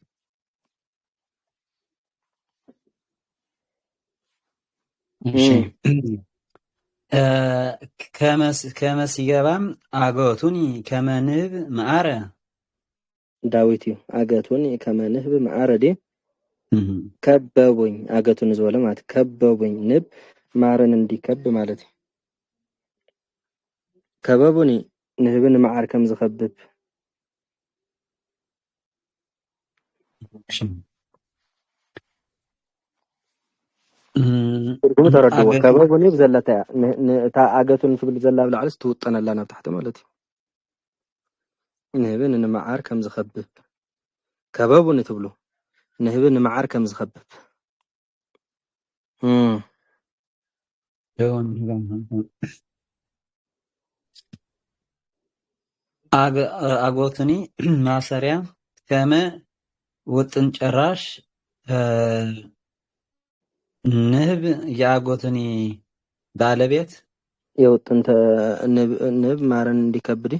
እሺ ከመስ ይገባም አገቱኒ ከመንህብ መዓረ ዳዊት አገቱኒ ከመንህብ መዓረ ዲ ከበቡኝ አገቱን ዝወለ ማለት ከበቡኝ ንብ ማረን እንዲከብ ማለት ከበቡኒ ንህብን መዓር ከም ዝኸብብ ትርጉሙ ተረድዎ ከበቡኒ ብዘለታ ታ አገቱን ትብል ዘላ ብላዕልስ ትውጠነላ ናብ ታሕቲ ማለት ንህብን ንመዓር ከም ዝኸብብ ከበቡኒ ትብሉ ንህብን ንመዓር ከም ዝኸብብ አጎቱኒ ማሰሪያ ከመ ውጥን ጨራሽ ንህብ የአጎቱኒ ባለቤት የውጥን ንብ ማረን እንዲከብድ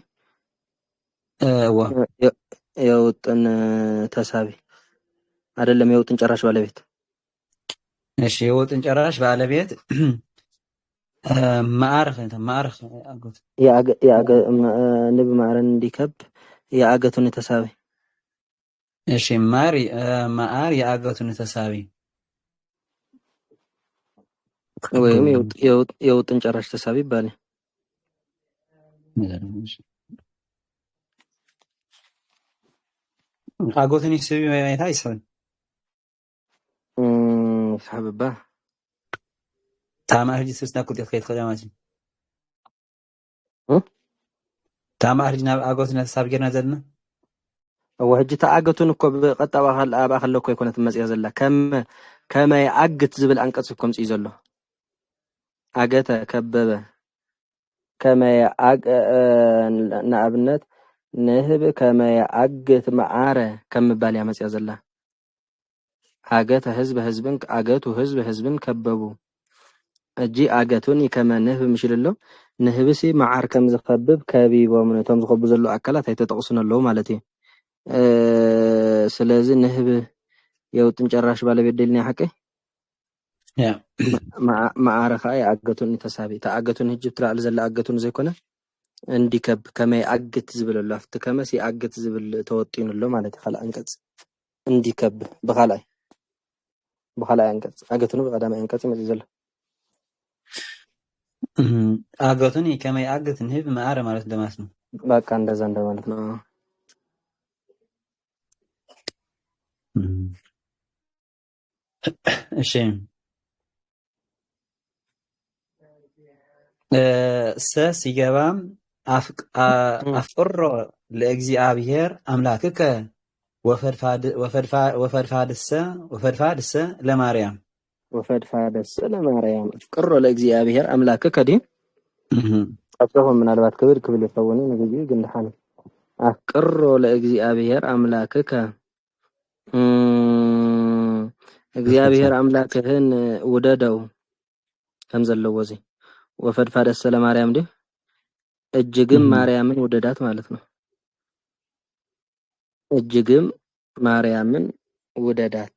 እዋ የውጥን ተሳቢ አይደለም፣ የውጥን ጨራሽ ባለቤት። እሺ የውጥን ጨራሽ ባለቤት ማዕረፍ ማዕረፍ አጎት ንብ ማረን እንዲከብ የአገቱን ተሳቢ። እሺ ማር የአገቱን ተሳቢ ወይም የውጥን ጨራሽ ተሳቢ ይባላል። አጎቱን ይስቢ ማይታ ይሰል ሳብባ ታማህ ልጅ ስስና ኩት ከይት ከለማች ታማህ ልጅ ናብ አጎቱን ተሳቢ ገና ዘልና ወህጅ ተአገቱን እኮ በቀጣ ባኸለ እኮ ይኮነት መጽያ ዘላ ከመይ አግት ዝብል አንቀጽ እኮ ምጽይ ዘሎ አገተ ከበበ ከመይ ንኣብነት ንህብ ከመይ አግት መዓረ ከምባል ያመጽያ ዘላ አገተ ህዝብን አገቱ ህዝብን ከበቡ እጂ አገቱን ከመ ንህብ ምሽልሎ ንህብሲ መዓር ከም ዝከብብ ከቢቦም ነቶም ዝከቡ ዘሎ አካላት አይተጠቅሱን አለው ማለት እዩ። ስለዚህ ንህብ የውጥን ጨራሽ ባለቤት ደልኛ ሐቀ ማዕረኻ የአገቱን ተሳቢ ተአገቱን ህጅብ ትላል ዘላ አገቱን ዘይኮነ እንዲከብ ከመይ አግት ዝብለሉ አፍቲ ከመስ የአግት ዝብል ተወጢኑሎ ማለት ይኻል አንቀጽ እንዲከብ በኻላይ አንቀጽ አገቱን በቀዳማይ አንቀጽ ይመጽ ዘሎ አገቱን ከመይ አግት ንህብ ማዕረ ማለት እንደማለት ነው። በቃ እንደዛ እንደማለት ነው። እሺ ሲገባም አፍቅሮ ለእግዚአብሔር አምላክከ ወፈድፋድሰ ለማርያም አፍቅሮ ለእግዚአብሔር አምላክከ ዲ አፍቅሮ ምናልባት ክብል ይፈወኑ ንግዲ ግን ደሓን አፍቅሮ ለእግዚአብሔር አምላክከ እግዚአብሔር አምላክህን ውደደው ከም ዘለዎ እዚ ወፈድፋደሰ ለማርያም ዲ እጅግም ማርያምን ውደዳት ማለት ነው። እጅግም ማርያምን ውደዳት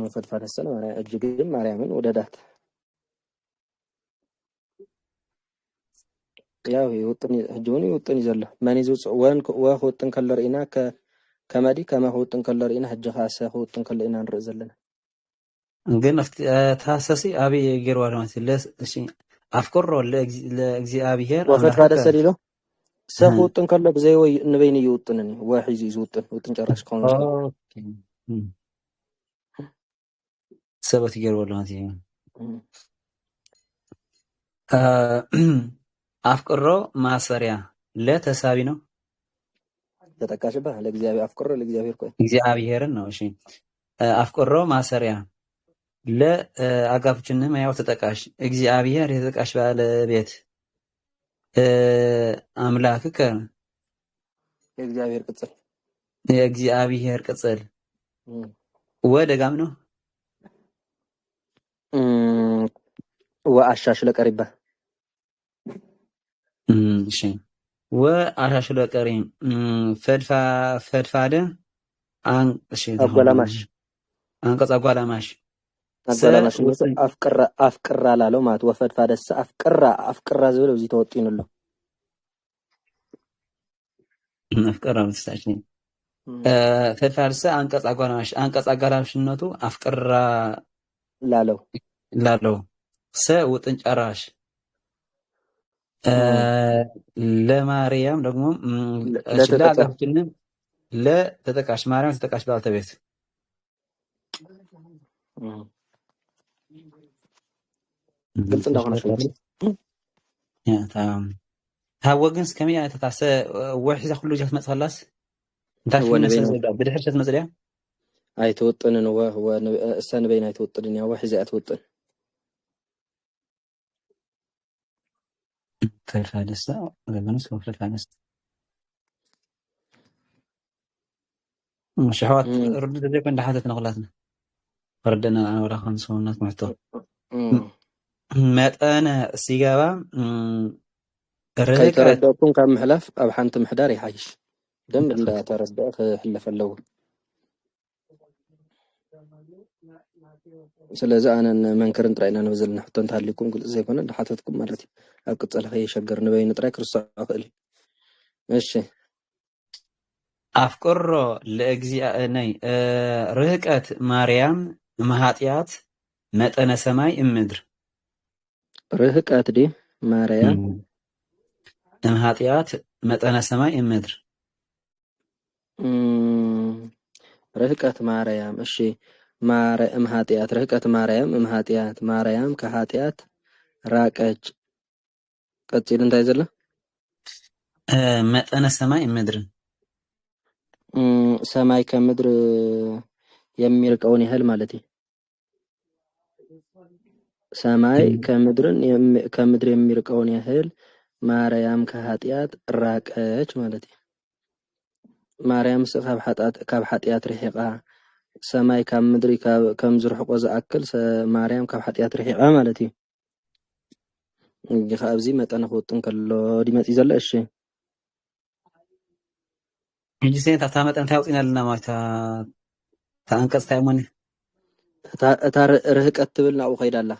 ወፈድፋደሰ ለማርያም እጅግም ማርያምን ውደዳት ያው ይወጥን ህጅውን ይወጥን ይዘለ ማን ይዞ ወጥን ከለርኢና ከመዲ ከመውጥን ከለርኢና ህጅ ኻሰ ወጥን ከለርኢና ንርኢ ዘለና ግን ታሰሲ አብ የገር ዋዳማት ለስ እሺ አፍቅሮ ለእግዚአብሔር ወፈድፋደሰ ዲሎ ሰውጥን ከለ በዘይ ወይ ንበይን ይወጥንን ዋሂዝ ይወጥን ጨራሽ ከሆነ ሰበት ይገር ዋዳማት አፍቅሮ ማሰሪያ ለተሳቢ ነው ተጠቃሽባ ለእግዚአብሔር አፍቅሮ ለእግዚአብሔር ቆይ እግዚአብሔርን ነው። እሺ አፍቅሮ ማሰሪያ ለአጋፍችንም ያው ተጠቃሽ እግዚአብሔር የተጠቃሽ ባለቤት አምላክከ የእግዚአብሔር ቅጽል ወደጋም ነው ወአሻሽ ለቀሪባ እሺ ወአሻሽ ለቀሪ ፈድፋደ እሺ አጓላማሽ አንቀጽ አጓላማሽ አፍቅራ ላለው ማለት ወፈድፋደሰ አፍቅራ ዝብለው እዚ ተወጥይኑሎ አፍቅራ ምትሳችን ፈድፋደሰ አንቀጽ አጓላማሽነቱ አፍቅራ ላለው ውጥን ጨራሽ ለማርያም ደግሞ ለአጋፍችንም ለተጠቃሽ ማርያም ተጠቃሽ ባልተቤት ግልጽ እንደሆነሽ ታወግንስ ከመይ ተታሰ ወሕዛ ኩሉ ጃት መጽላስ እንታይ ብድሕርሸት መጽልያ አይተወጥንን እሰን በይን አይተወጥንን ያ ወሕዛ አይተወጥን ፈድፋደሰ ለምንስ ፈድፋደሰ شحوات رد زي كنا حاتت نغلاتنا ردنا ولا خمسونات محتوى متأنا سيجابا كي رهقت تردأكم كم محلف أو حانت محدار يحيش دم إلا تردأ حلف اللو ስለዚ ኣነ መንከርን ጥራይና ንብዘል ንሕቶ እንተሃሊኩም ግልጽ ዘይኮነ ንሓተትኩም ማለት እዩ ኣብ ቅፅል ከይሸገር ንበይኑ ጥራይ ክርስቶስ ክእል እዩ እሺ ኣፍቅሮ ለእግዚአብሔር ርህቀት ማርያም እምኃጢአት መጠነ ሰማይ እምድር ርህቀት ዲ ማርያም እምኃጢአት መጠነ ሰማይ እምድር ርህቀት ማርያም እሺ እምኃጢአት ርህቀት ማርያም እምኃጢአት ማርያም ከኃጢአት ራቀች ቀፂል እንታይ ዘሎ መጠነ ሰማይ እምድር ሰማይ ከምድር የሚርቀውን ያህል ማለት እዩ ሰማይ ከምድር የሚርቀውን ያህል ማርያም ከኃጢአት ራቀች ማለት እዩ ማርያም ካብ ኃጢአት ርሒቃ ሰማይ ካብ ምድሪ ከም ዝርሕቆ ዝኣክል ማርያም ካብ ኃጢአት ርሒቃ ማለት እዩ እንጂ ካብዚ መጠነ ክውጥን ከሎ ዲመጽ ዘሎ እሺ እንጂ ሰንታ ታመጠን እንታይ ወፂና ኣለና ማለት ታንቀጽ ታይሞኒ እታ ርህቀት ትብል ናብኡ ከይዳ ኣላ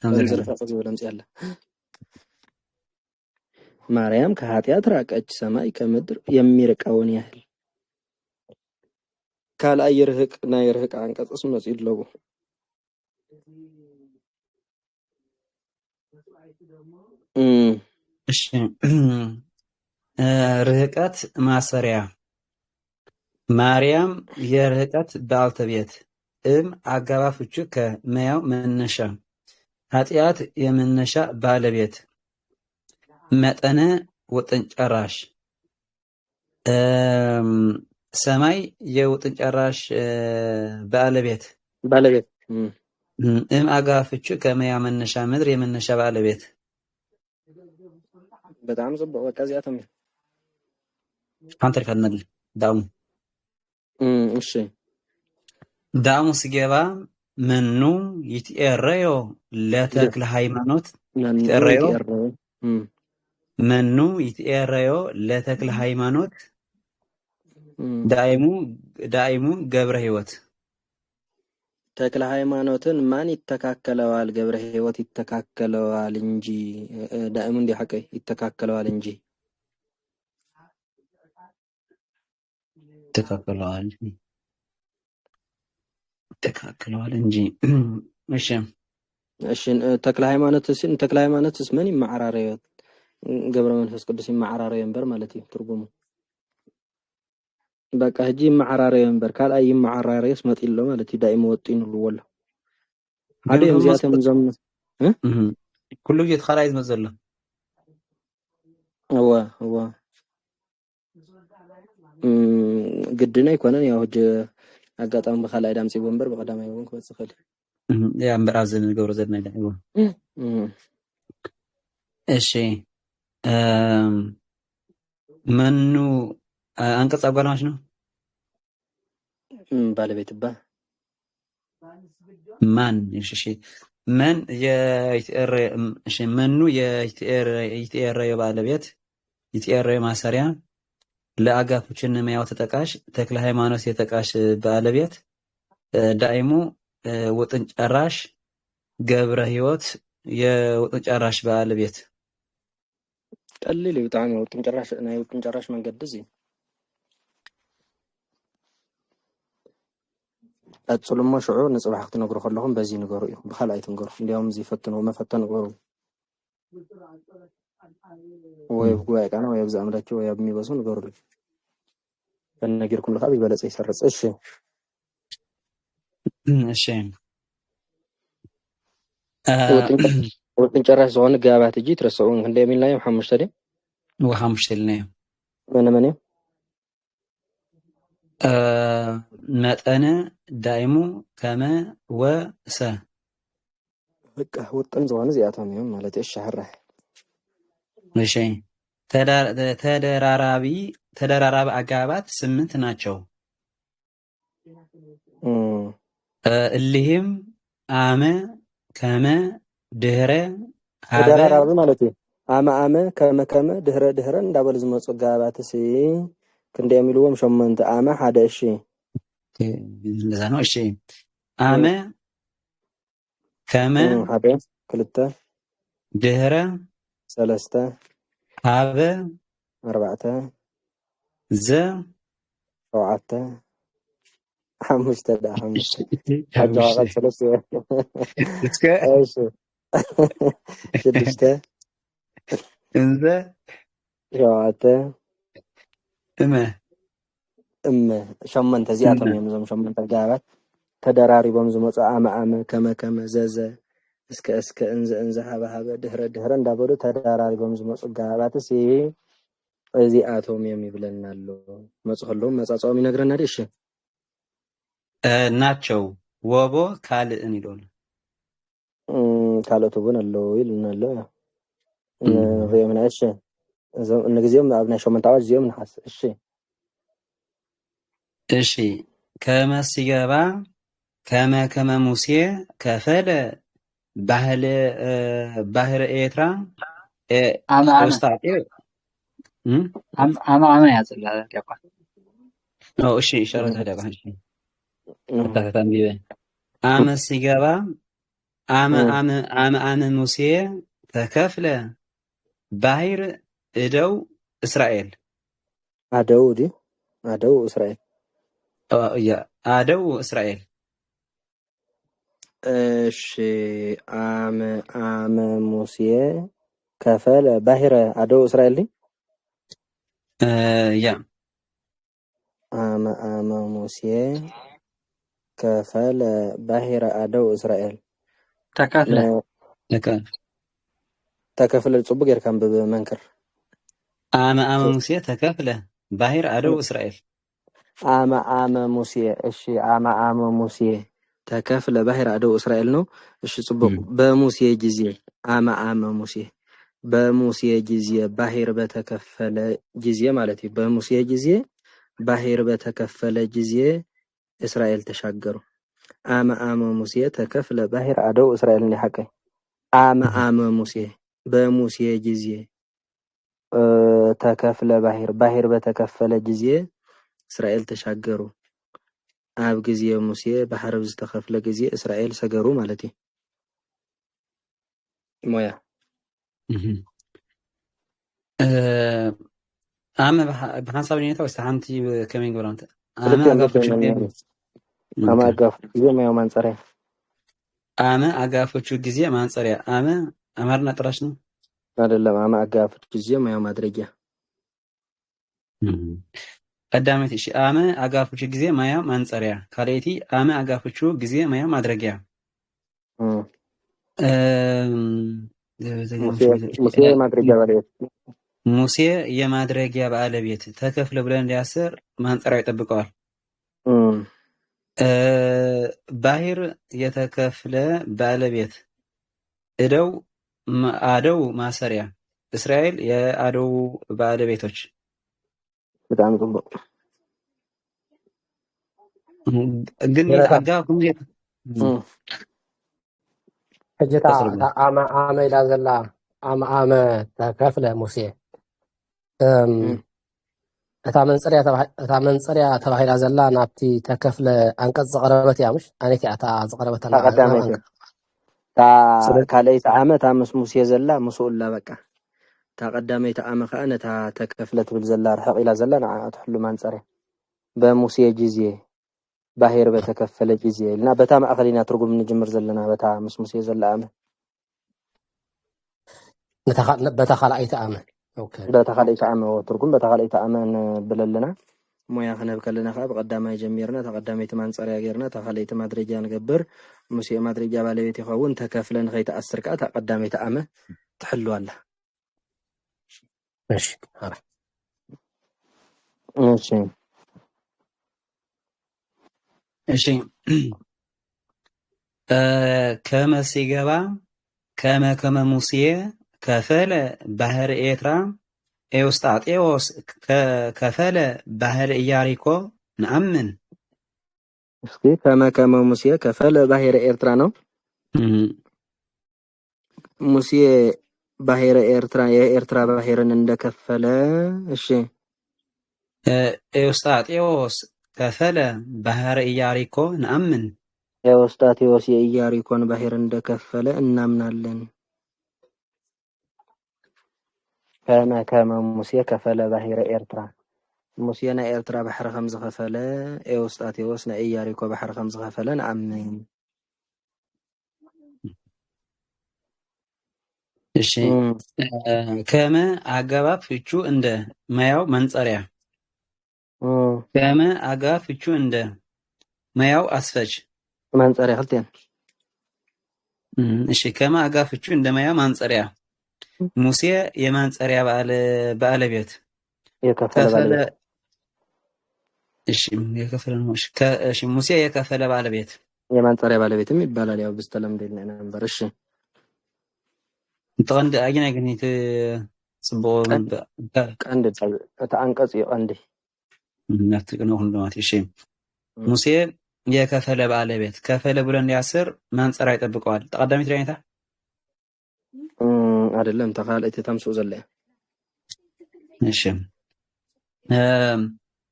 ከም ዝርሕቅ ዝብል ኣምፂ ኣላ ማርያም ከኃጢአት ራቀች ሰማይ ከምድር የሚርቀውን ያህል ካልኣይ ይርህቅ ናይ ርህቅ አንቀጽስ መጽኡ ኣለዎ እሺ ርህቀት ማሰሪያ ማርያም የርህቀት ባልተቤት አጋባ ፍቹ ከመያው መነሻ ኃጢአት የመነሻ ባለቤት መጠነ ወጥን ጨራሽ ሰማይ የወጥን ጨራሽ ባለቤት አጋባ ፍቹ ከመያው መነሻ ምድር የመነሻ ባለቤት በጣም ጽቡቅ በቃ እዚያተም አንተ ልፈልነል ዳሙ እሺ ዳሙ ስገባ መኑ ይትኤረዮ ለተክለ ሃይማኖት ይትኤረዮ መኑ ይትኤረዮ ለተክለ ሃይማኖት ዳይሙ ገብረ ህይወት ተክለ ሃይማኖትን ማን ይተካከለዋል ገብረ ህይወት ይተካከለዋል እንጂ ዳይሙ እንዲ ሐቀይ ይተካከለዋል እንጂ ተካክለዋል እንጂ እሺ ተክለ ሃይማኖትስ ምን ይማዓራረዮ ገብረ መንፈስ ቅዱስ ይማዓራረዮ እንበር ማለት እዩ ትርጉሙ በቃ ህጂ ይማዓራረዮ እንበር ካልኣይ ይማዓራረዮስ መጥኢሎ ማለት እዩ ዳይሙ ወጢኑሉ ወሎ ሓደ የምዚያተም ዘም ኩሉ ጊዜ ካልኣይ ዝመዘሎ እዋ ግድና ይኮነን ያው ህጂ አጋጣሚ በካልኣይ ዳምፂ ወንበር በቀዳማይ ወን ክወጽእ ኸል ያ ምዕራብ ዝገብሮ ዘለና ይላል እሺ መኑ አንቀጽ አጓላማች ነው ባለቤት ባ ማን እሺ መን መኑ የይትኤረዮ ባለቤት ይትኤረዮ ማሰሪያ ለአጋፍችን መያው ተጠቃሽ ተክለ ሃይማኖት የተቃሽ ባለቤት ዳይሙ ወጥን ጨራሽ ገብረ ህይወት የወጥን ጨራሽ ባለቤት ቀሊል ይውጣን ወጥን ጨራሽ ናይ ወጥን ጨራሽ መንገድ እዚ አጽሉማ ሽዑ ንጽባሕ ክትነግሩ ከለኹም በዚ ንገሩ እዩ ብኻልኣይ ትንገሩ እንዲያውም እዚ ፈትኑ መፈተን ንገሩ ወይ ጉባኤ ቃና ወይ ብዛምላችሁ ወይ በሚበሱ ንገሩ በነገርኩም ለካብ ይበለጽ ይሰርጽ እሺ ወጥን ጨራሽ ዝሆነ ጋባት እጂ ትረሰውን እንደ የሚልናዮ ሓሙሽተ ደ ወሓሙሽተ ልናዮ መነ መጠነ ዳይሙ ከመ ወሰ በቃ ወጥን ዝሆነ ዚያቶም ማለት እሺ ሕራህ እሺ ተደራራቢ ተደራራቢ አገባባት 8 ናቸው። እሊህም አመ፣ ከመ፣ ድህረ፣ ሀበ ተደራራቢ ማለት እዩ አመ ከመ ድህረ እንዳበሉ ዝመፁ አገባባትስ ክንደይ የሚልዎም 8 አመ ሓደ እሺ እንደዛ ነው። እሺ አመ፣ ከመ፣ ሓደ 2 ድህረ 3 ሀበ 4 ዘ 7 5 አጃዋቃት 3 እስከ እሺ 6 እንዘ 7 እመ 8 እዚኣቶም እዮም እዞም 8 አገባባት ተደራሪቦም ዝመፁ አመ ከመ ዘዘ እስከ እንዘ ሀበ ድህረ እንዳበሉ ተደራሪቦም ዝመፁ አገባባትስ እዚኣቶም እዮም ይብለና ኣሎ። መፅኸሎም መፃፅኦም ይነግረና እሺ ናቸው። ወቦ ካልእን ይሉን ካልኦት እውን ኣለዉ ይሉና ኣሎ። ንሪኦም ኢና እሺ እዞም ንግዚኦም ኣብ ናይ 8 ኣዋጅ እዚኦም ንሓስ እሺ እሺ ከመ ሲገባ ከመ ሙሴ ከፈለ ባህረ ኤርትራ አመ ያዘላ ያቋል እሺ ሸረታ ደባ እሺ ተከታተል አመ ሲገባ አመ ሙሴ ተከፍለ ባህር እደው እስራኤል አደው እስራኤል አደው እስራኤል እሺ አመ ሙሴ ከፈለ ባህረ አደው እስራኤል ያ አመ ሙሴ ከፈለ ባህረ አደው እስራኤል ተከፍለ ጽቡቅ ጌርካም በመንክር አመ ሙሴ ተከፍለ ባህር አደው እስራኤል አመ ሙሴ እሺ አመ ሙሴ ተከፍለ ባህር አደው እስራኤል ነው። እሺ ጽቡቅ በሙሴ ጊዜ አመ ሙሴ በሙሴ ጊዜ ባህር በተከፈለ ጊዜ ማለት ነው። በሙሴ ጊዜ ባህር በተከፈለ ጊዜ እስራኤል ተሻገሩ። አመ ሙሴ ተከፍለ ባህር አደው እስራኤል ነው ሐቀ አመ ሙሴ በሙሴ ጊዜ ተከፍለ ባህር በተከፈለ ጊዜ እስራኤል ተሻገሩ። ኣብ ጊዜ ሙሴ ባህር ዝተከፍለ ጊዜ እስራኤል ሰገሩ ማለት እዩ። ሞያ አመ በሐሳብ ዲኔታ ወይስ ሓንቲ ከመይ ገራንተ አመ አጋፎቹ ጊዜ ማያው ማንጸሪያ አመ አጋፎቹ ጊዜ ማንጸሪያ አመ አማርና ጥራሽ ነው አይደለም። አመ አጋፎቹ ጊዜ ማያው ማድረጊያ ቀዳመት እሺ አመ አጋፎቹ ጊዜ ማያ ማንጸሪያ ካለይቲ አመ አጋፎቹ ጊዜ ማያ ማድረጊያ ሙሴ ማድረጊያ ባለቤት ሙሴ የማድረጊያ ባለቤት ተከፍለ ብለን ሊያስር ማንጸሪያ ይጠብቀዋል። ባህር የተከፍለ ባለቤት አደው ማሰሪያ እስራኤል የአደው ባለቤቶች በጣም ጥሩ ግን አጋኩም ሕጅታ አመ ኢላ ዘላ አመ ተከፍለ ሙሴ እታ መንጸሪያ ተባሂላ ዘላ ናብቲ ተከፍለ አንቀጽ ዘቀረበት እያ ምሽ ኣነቲ እታ ዘቀረበት ኣላ ካልአይቲ ዓመት ምስ ሙሴ ዘላ ምስኡላ በቃ ተቀዳመይቲ ዓመ ከዓ ነታ ተከፍለ ትብል ዘላ ርሕቅ ኢላ ዘላ ንዓ ትሕሉ ማንጸሪያ በሙሴ ጊዜ ባህር በተከፈለ ጊዜ እና በታ ማእኸሊና ትርጉም ንጅምር ዘለና በታ ምስ ሙሴ ዘላ ዓመ በታ ካልአይቲ ዓመ በታ ካልአይቲ ዓመ ትርጉም በታ ካልአይቲ ዓመ ብለልና ሞያ ክነብ ከለና ከዓ ብቀዳማይ ጀሚርና ተቀዳመይቲ ማንጸሪያ ጌርና ተኻለይቲ ማድረጃ ንገብር ሙሴ ማድረጃ ባለቤት ይኸውን ተከፍለ ንኸይተኣስር ከዓ ተቀዳመይቲ ዓመ ትሕሉ ኣላ እሺ እሺ ከመ ሲገባ ከመ ሙሴ ከፈለ ባህር ኤርትራ ኤዎስጣቴዎስ ከፈለ ባህረ ኢያሪኮ ነአምን። እስኪ ከመ ሙሴ ከፈለ ባሕረ ኤርትራ ነው። ሙሴ ባሕረ ኤርትራ የኤርትራ ባሕርን እንደከፈለ እሺ ኤዎስጣቴዎስ ከፈለ ባህረ ኢያሪኮ ነአምን። ኤዎስጣቴዎስ የኢያሪኮን ባሕር እንደከፈለ እናምናለን። ከመ ሙሴ ከፈለ ባሕረ ኤርትራ ሙሴ ናይ ኤርትራ ባሕሪ ከም ዝኸፈለ ኤዎስጣቴዎስ ናይ ኢያሪኮ ባሕሪ ከም ዝኸፈለ ንኣምን። እሺ ከመ አገባብ ፍቹ እንደ ማያው መንጸሪያ ከመ አገባብ ፍቹ እንደ ማያው አስፈጅ መንጸሪያ ክልቴን እሺ ከመ አገባብ ፍቹ እንደ ማያው ማንጸሪያ ሙሴ የማንጸሪያ ባለቤት የከፈለ እሺ የከፈለ ነው። እሺ ሙሴ የከፈለ ባለቤት የማንጸሪያ ባለቤትም ይባላል። ያው በስተለምዶ ነበር። እሺ እንተቀንዲ አግና ግኒት ጽቦ ቀንድ ተአንቀጽ ይቀንዲ ናትቀነው ሁሉማት። እሺ ሙሴ የከፈለ ባለቤት ከፈለ ብሎ እንዲያስር ማንጸሪያ ይጠብቀዋል። ተቀዳሚት ራይታ አይደለም ተኻልእቲ ተምስኡ ዘለያ። እሺ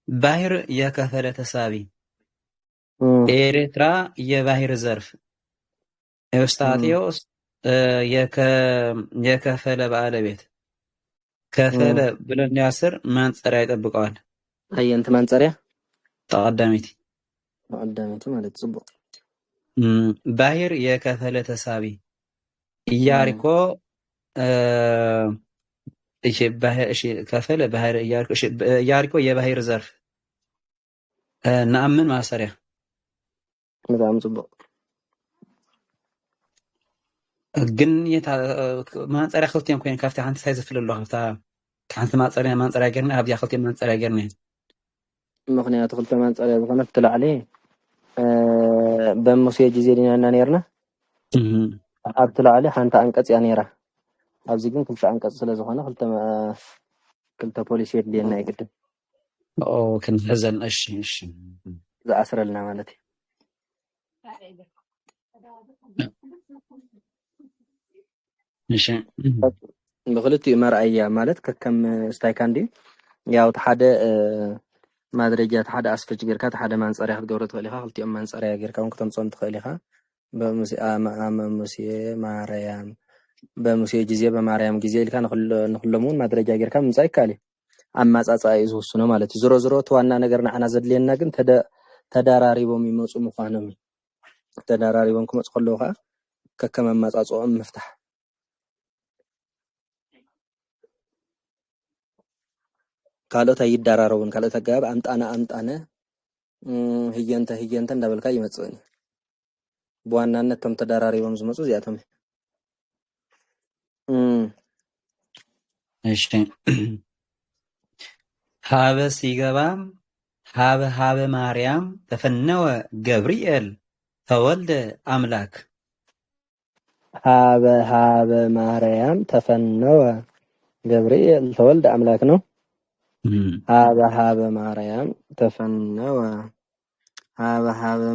ባህር የከፈለ ተሳቢ ኤርትራ የባህር ዘርፍ ኤዎስጣቴዎስ የከፈለ ባለቤት ከፈለ ብሎ እንዲያስር ማንጸሪያ ይጠብቀዋል። አየንት ማንጸሪያ ተቀዳሚት ማለት ጽቡቅ ባህር የከፈለ ተሳቢ ኢያሪኮ እሺ ከፈለ ባህር ኢያሪኮ የባህር ዘርፍ ነአምን ማሰሪያ በጣም ጽቡቅ ግን ማንጸሪያ ክልቲኦም ኮይን ካብቲ ሓንቲ ሳይ ዝፍለ ኣሎ ሓንቲ ማንጸሪያ ገርና ኣብያ ክልቲኦም ማንጸሪያ ገርና ምክንያቱ ክልተ ማንጸሪያ ዝኾነ ትላዕሊ በሙሴ ጊዜ ዲናና ነርና ኣብ ትላዕሊ ሓንቲ አንቀጽ ያ ነራ። ኣብዚ ግን ክልተ አንቀጽ ስለ ዝኾነ ክልተ ፖሊስ የድልየና ይግድም ክንሕዘን። እሺ ዝኣስረልና ማለት እሺ ብክልቲኡ መርኣያ ማለት ከከም ስታይካንዲ ያው ተሓደ ማድረጃ ተሓደ ኣስፈጅ ጌርካ ተሓደ ማንጸሪያ ክትገብሮ ትኽእል ኢኻ። ክልቲኦም ማንጸሪያ ጌርካ እውን ክተምፅኦም ትኽእል ኢኻ። በሙሴ ጊዜ በማርያም ጊዜ ኢልካ ንኩሎም እውን ማድረጃ ጌርካ ምምጻእ ይከኣል እዩ። ኣማጻጽኣ እዩ ዝውስኖ ማለት እዩ። ዝሮ ዝሮ እቲ ዋና ነገር ንዓና ዘድልየና ግን ተዳራሪቦም ይመፁ ምዃኖም እዩ። ተዳራሪቦም ክመፁ ከለዉ ከዓ ከከም ኣማጻጽኦም ምፍታሕ ካልኦት ኣይደራረቡን። ካልኦት ኣገባብ ኣምጣነ ህየንተ እንዳበልካ ይመጽእን እዩ። በዋናነት ቶም ተዳራሪቦም ዝመፁ እዚኣቶም እሺ ሀበ ሲገባ ሀበ ማርያም ተፈነወ ገብርኤል ተወልደ አምላክ። ሀበ ማርያም ተፈነወ ገብርኤል ተወልደ አምላክ ነው። ሀበ ማርያም ተፈነወ ሀበ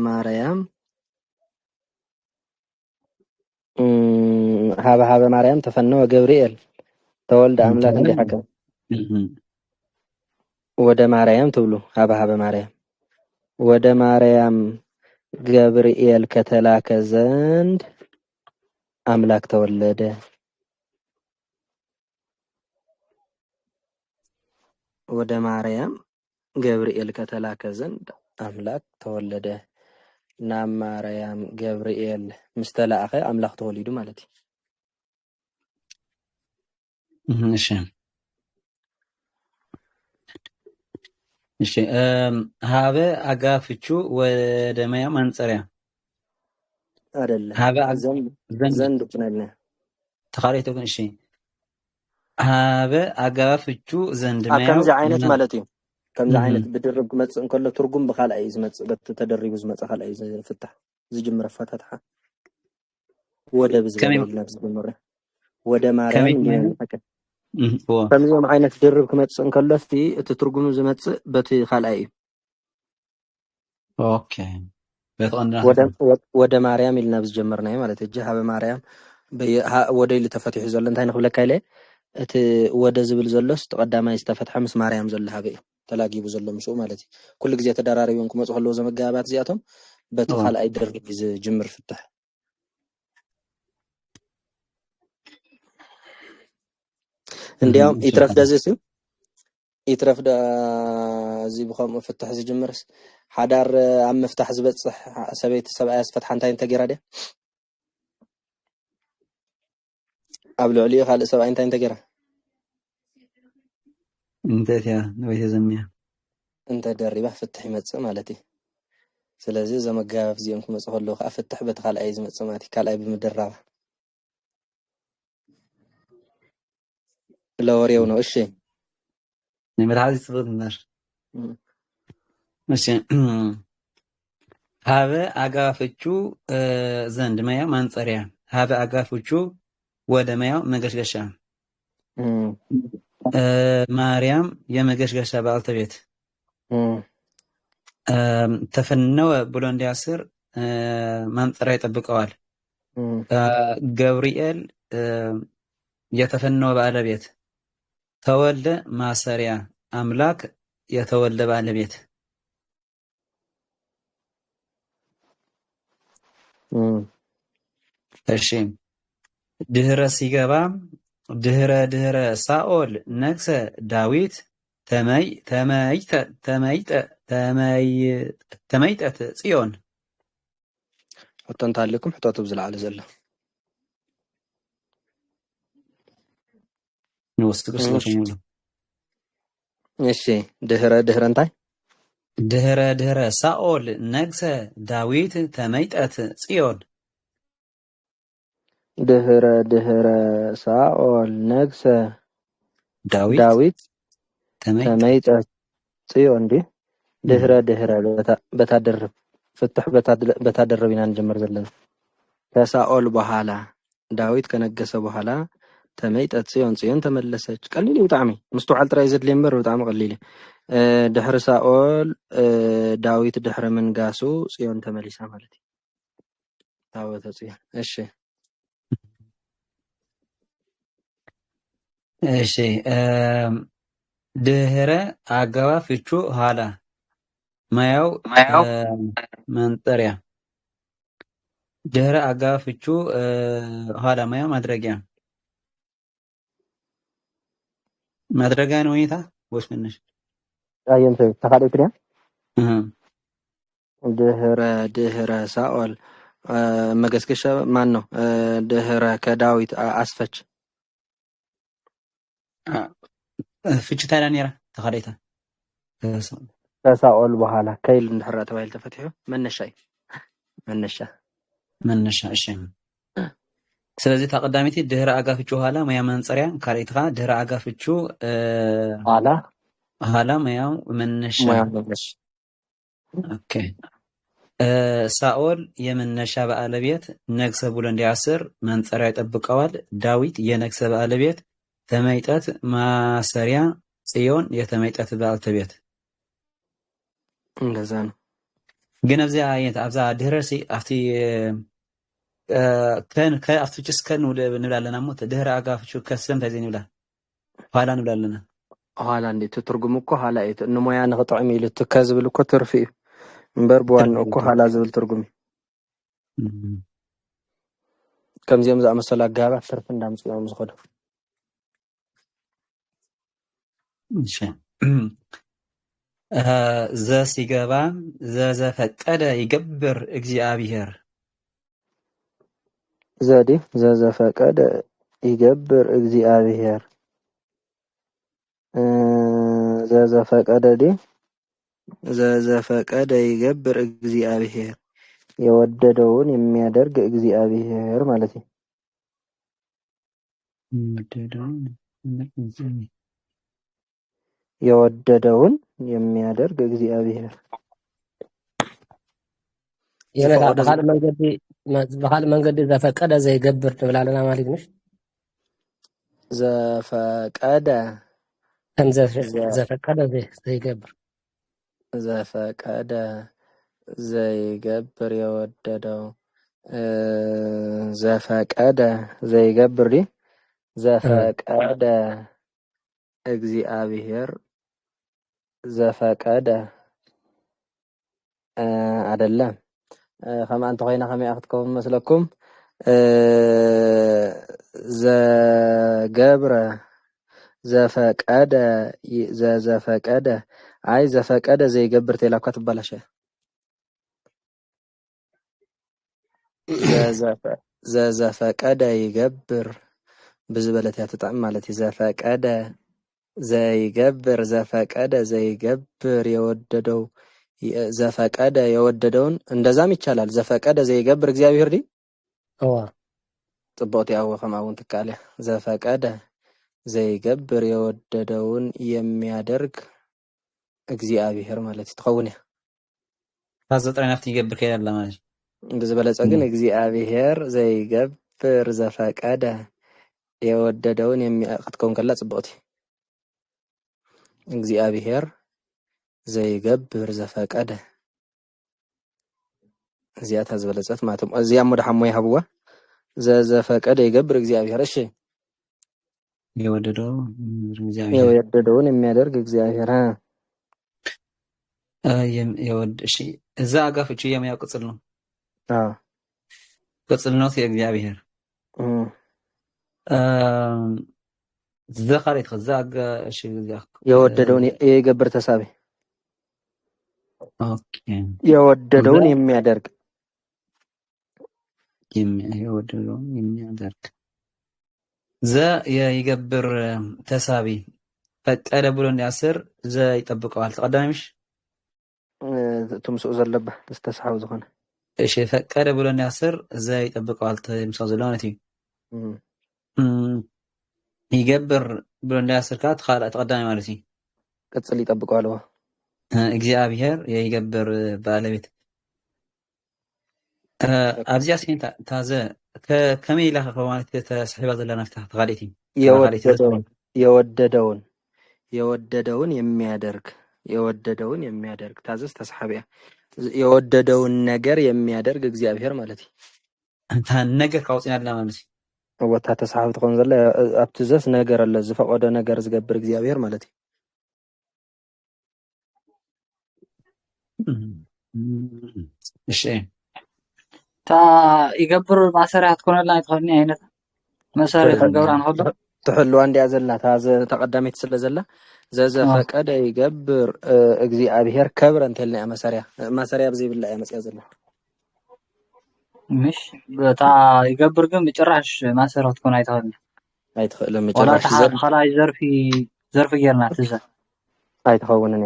ማርያም ሀበ ማርያም ተፈነወ ገብርኤል ተወልደ አምላክ እንዲሐከም ወደ ማርያም ትብሉ ሀበ ማርያም ወደ ማርያም ገብርኤል ከተላከ ዘንድ አምላክ ተወለደ። ወደ ማርያም ገብርኤል ከተላከ ዘንድ አምላክ ተወለደ። ናብ ማርያም ገብርኤል ምስተላእኸ አምላክ ተወሊዱ ማለት እዩ። እሺ ሀበ አጋፍቹ ወደ ማያ ማንጸሪያ አይደለ ሀበ ዘንድ ኩነልና ተኻሪቶ ግን እሺ ሀበ አጋፍቹ ዘንድ ማያ ከምዚ ዓይነት ማለት እዩ። ከምዚ ዓይነት ብድርብ ክመጽእ እንከሎ ትርጉም ብኻልኣይ እዩ ዝመጽእ በቲ ተደሪቡ ዝመጽእ ካልኣይ እዩ ዝፍታሕ ዝጅምር ኣፈታትሓ ወደ ብዝበለ ዝጅምር ወደ ማርያም እንዲሆን ከምዚኦም ዓይነት ድርብ ክመጽእ እንከሎስ እቲ ትርጉሙ ዝመጽእ በቲ ካልኣይ እዩ اوكي بيتقندنا ወደ ማርያም ኢልና ዝጀመርናዮ ማለት እዩ ሃበ ማርያም ወደ ኢሉ ተፈቲሑ ዘሎ እንታይ ንኽብለካ ኢለ እቲ ወደ ዝብል ዘሎስ ተቀዳማይ ዝተፈትሐ ምስ ማርያም ዘሎ ሃበ እዩ ተላጊቡ ዘሎ ምስኡ ማለት እዩ ኩሉ ግዜ ተደራሪቦም ክመፁ ከለዎ ዘመጋባት እዚኣቶም በቲ ካልኣይ ድርብ ዝጅምር ፍትሕ እንዲያውም ይትረፍ ደዝስ ይትረፍ እዚ ብከምኡ ፍትሕ ዝጅምርስ ሓዳር ኣብ መፍታሕ ዝበፅሕ ሰበይቲ ሰብኣይ ኣስፈትሓ እንታይ እንተገይራ ድያ ኣብ ልዕሊኡ ካልእ ሰብኣይ እንታይ እንተገይራ እንዴት ያ ወይ ዘምያ እንተ ደሪባ ፍትሕ ይመጽእ ማለት እዩ ስለዚ ዘመጋባፍ እዚኦም ክመጽእ ከለዉ ከዓ ፍትሕ በቲ ካልኣይ ዝመጽእ ማለት እዩ ካልኣይ ብምድራባ ለወሬው ነው እሺ نمرحاز يصبر النار ماشي هذا أقافتشو زند مايا منصريا هذا أقافتشو ودا مايا مقشقشا مريم يا مقشقشا بالتبيت تفنوا بلون ياسر منصريا يطبقوال جبريل يتفنوا بالبيت ተወልደ ማሰሪያ አምላክ የተወልደ ባለቤት እሺ ድህረ ሲገባ ድህረ ሳኦል ነግሰ ዳዊት ተመይጠት ጽዮን ወተንታልኩም ሕቶቱ ብዝለዓለ ዘሎ ንወስድስ ለሙሉ እሺ ድህረ እንታይ ድህረ ሳኦል ነግሰ ዳዊት ተመይጠት ጽዮን ድህረ ሳኦል ነግሰ ዳዊት ተመይጠት ጽዮን ዲ ድህረ በታደረብ ፍትሕ በታደረብ ኢና እንጀምር ዘለና ከሳኦል በኋላ ዳዊት ከነገሰ በኋላ ተመይጠት ጽዮን ተመለሰች ቀሊል ይጣዕሚ ምስተውዓል ጥራይ ዘድልይ እምበር በጣም ቀሊል ድሕሪ ሳኦል ዳዊት ድሕሪ መንጋሱ ጽዮን ተመሊሳ ማለት እዩ ታወተ ጽዮን እሺ ድህረ አገባ ፍቹ ኋላ ማያው መንጠሪያ ድህረ አገባ ፍቹ ኋላ ማያው ማድረጊያ ነው ሁኔታ ወይስ ምንሽ አየንተ ተካደት ድህረ ሳኦል መገስከሻ ማን ነው ድህረ ከዳዊት አስፈች ፍቹ ታላኒራ ተካደታ ከሳኦል በኋላ ከይል እንድሕራ ተባይል ተፈትሑ መነሻ እሺ ስለዚህ ተቀዳሚቲ ድህረ አጋፍቹ ኋላ ማያ መንጸሪያ ካሪትካ ድህረ አጋፍቹ ኋላ ማያው መነሻ ኦኬ ሳኦል የመነሻ ባለቤት ነግሰ ብሎ እንዲያስር መንጸሪያ ይጠብቀዋል ዳዊት የነግሰ ባለቤት ተመይጠት ማሰሪያ ጽዮን የተመይጠት ባልተቤት እንደዛ ነው ግን አብዛ ድህረሲ አፍቲ ከአፍቱጭስ ንብላለና ሞት ድህረ አጋፍቹ ከሰም ታይዘን ይብላ ኋላ ንብላለና ኋላ እንዴት ትርጉም እኮ ኋላ እት ንሞያ ንኽጥዕም ኢሉ ትከዝብል እኮ ትርፊ እዩ እምበር ብዋን እኮ ኋላ ዝብል ትርጉም ከምዚኦም ዝኣመሰሉ ኣገባባት ትርፊ እንዳምፅኦም ዝኸዱ ዘሲገባ ዘዘፈቀደ ይገብር እግዚአብሔር ዘዲ ዘዘፈቀደ ይገብር እግዚአብሔር ዘዘፈቀደ ይገብር እግዚአብሔር የወደደውን የሚያደርግ እግዚአብሔር ማለት ነው የወደደውን የሚያደርግ እግዚአብሔር የነታ በኻል መንገዲ ዘፈቀደ ዘይገብር ትብላለና ማለት ነው ዘፈቀደ كان ز- زفقد ዘይገብር ዘፈቀደ ዘይገብር የወደደው ዘፈቀደ ዘይገብር ዲ ዘፈቀደ እግዚአብሔር ዘፈቀደ አይደለም ከመ አንተ ኮይና ከመይ ክትከውን መስለኩም ዘገብረ ዘፈቀደ ዘፈቀደ አይ ዘፈቀደ ዘይገብር ተላኳ ትባላሽ ዘፈቀደ ይገብር ብዝበለት ያትጣም ማለት ዘፈቀደ ዘይገብር ዘፈቀደ ዘይገብር የወደደው ዘፈቀደ የወደደውን እንደዛም ይቻላል። ዘፈቀደ ዘይገብር እግዚአብሔር ዲ እዋ ጥቦት ያው ከማውን ትካለ ዘፈቀደ ዘይገብር የወደደውን የሚያደርግ እግዚአብሔር ማለት ይተኸውን ያ ታዘጥራይ ናፍቲ ይገብር ከያላ ማለት ብዝበለጸ ግን እግዚአብሔር ዘይገብር ዘፈቀደ የወደደውን የሚያቅትከውን ከላ ጽቦት እግዚአብሔር ዘይገብር ዘፈቀደ እዚያታ ዝበለጸት ማለትም እዚያ ሙድ ሐሞ ይሃብዋ ዘፈቀደ ይገብር እግዚአብሔር እሺ የወደደውን የሚያደርግ እግዚአብሔር የወድ እሺ እዛ አጋፍቹ የሚያው ቅጽል ነው አዎ ቅጽል ነው የእግዚአብሔር ዘኻሪት ከዛጋ እሺ የወደደውን የገብር ተሳቢ ኦኬ የወደደውን የሚያደርግ የወደደውን የሚያደርግ ዘ የይገብር ተሳቢ ፈቀደ ብሎ እንዲያስር ዘ ይጠብቀዋል ተቀዳሚሽ ትምስኡ ዘለበ ተስተሳው ዝኾነ እሺ ፈቀደ ብሎ እንዲያስር ዘ ይጠብቀዋል ተምሳው ዘለውነት ይገብር ብሎ እንዲያስር ካት ኻላ ተቀዳሚ ማለት ነው ቅጽል ይጠብቀዋል እግዚአብሔር የይገብር ባለቤት አብዚያ ሲንታ ታዘ ከመይላ ከማለት ተስሒባ ዘለና ፍታህ ተጋሊቲ የወደደውን የሚያደርግ ታዘዝ ተስሓቢያ የወደደውን ነገር የሚያደርግ እግዚአብሔር ማለት እንታ ነገር ካውጽና አላ ማለት ወታ ተስሓብ ትኾን ዘለ ኣብትዘስ ነገር አለ ዝፈቀደ ነገር ዝገብር እግዚአብሔር ማለት እሺ تا يقبر ማሰሪያ ትኮነላ ይትኾኒ አይነት መሰረት ገብራን ሁሉ ትሕሉ አንድ ያዘላ ታዘ ተቀዳሚት ስለ ዘላ ዘፈቀደ ይገብር እግዚአብሔር ከብረ እንተልና መሰሪያ በዚህ ብላ ያመጽያ ዘላ مش تا يقبر ግን ጭራሽ ማሰራት ትኮን አይተኸኒ አይተኸለም ጭራሽ خلاص ዘርፍ ጌርና ትዘ አይተኸውነን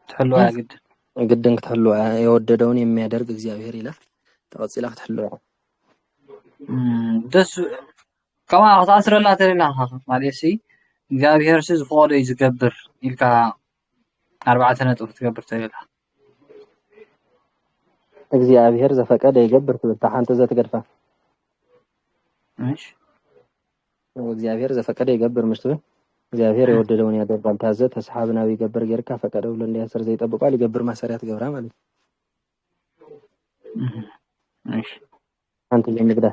ትሕሉ ያግድ ግድን ክትሕሉ የወደደውን የሚያደርግ እግዚአብሔር ይላል ተቀጽላ ክትሕሉ ደስ ከማ ታስረላ ተለላ ማለሲ እግዚአብሔር ዝፈቀደ ይዝገብር ኢልካ 4 ነጥብ ትገብር ተለላ እግዚአብሔር ዘፈቀደ ይገብር ተሓንተ ዘተገድፋ እሺ እግዚአብሔር ዘፈቀደ ይገብር ምሽቱ እግዚአብሔር የወደደውን ያደርጋል ታዘ ተስሓብናዊ ይገብር ጌርካ ፈቀደ ብሎ እንዲያሰር ዘይጠብቋል ይገብር ማሰሪያ ትገብራ ማለት እሺ አንተ ለምግዳ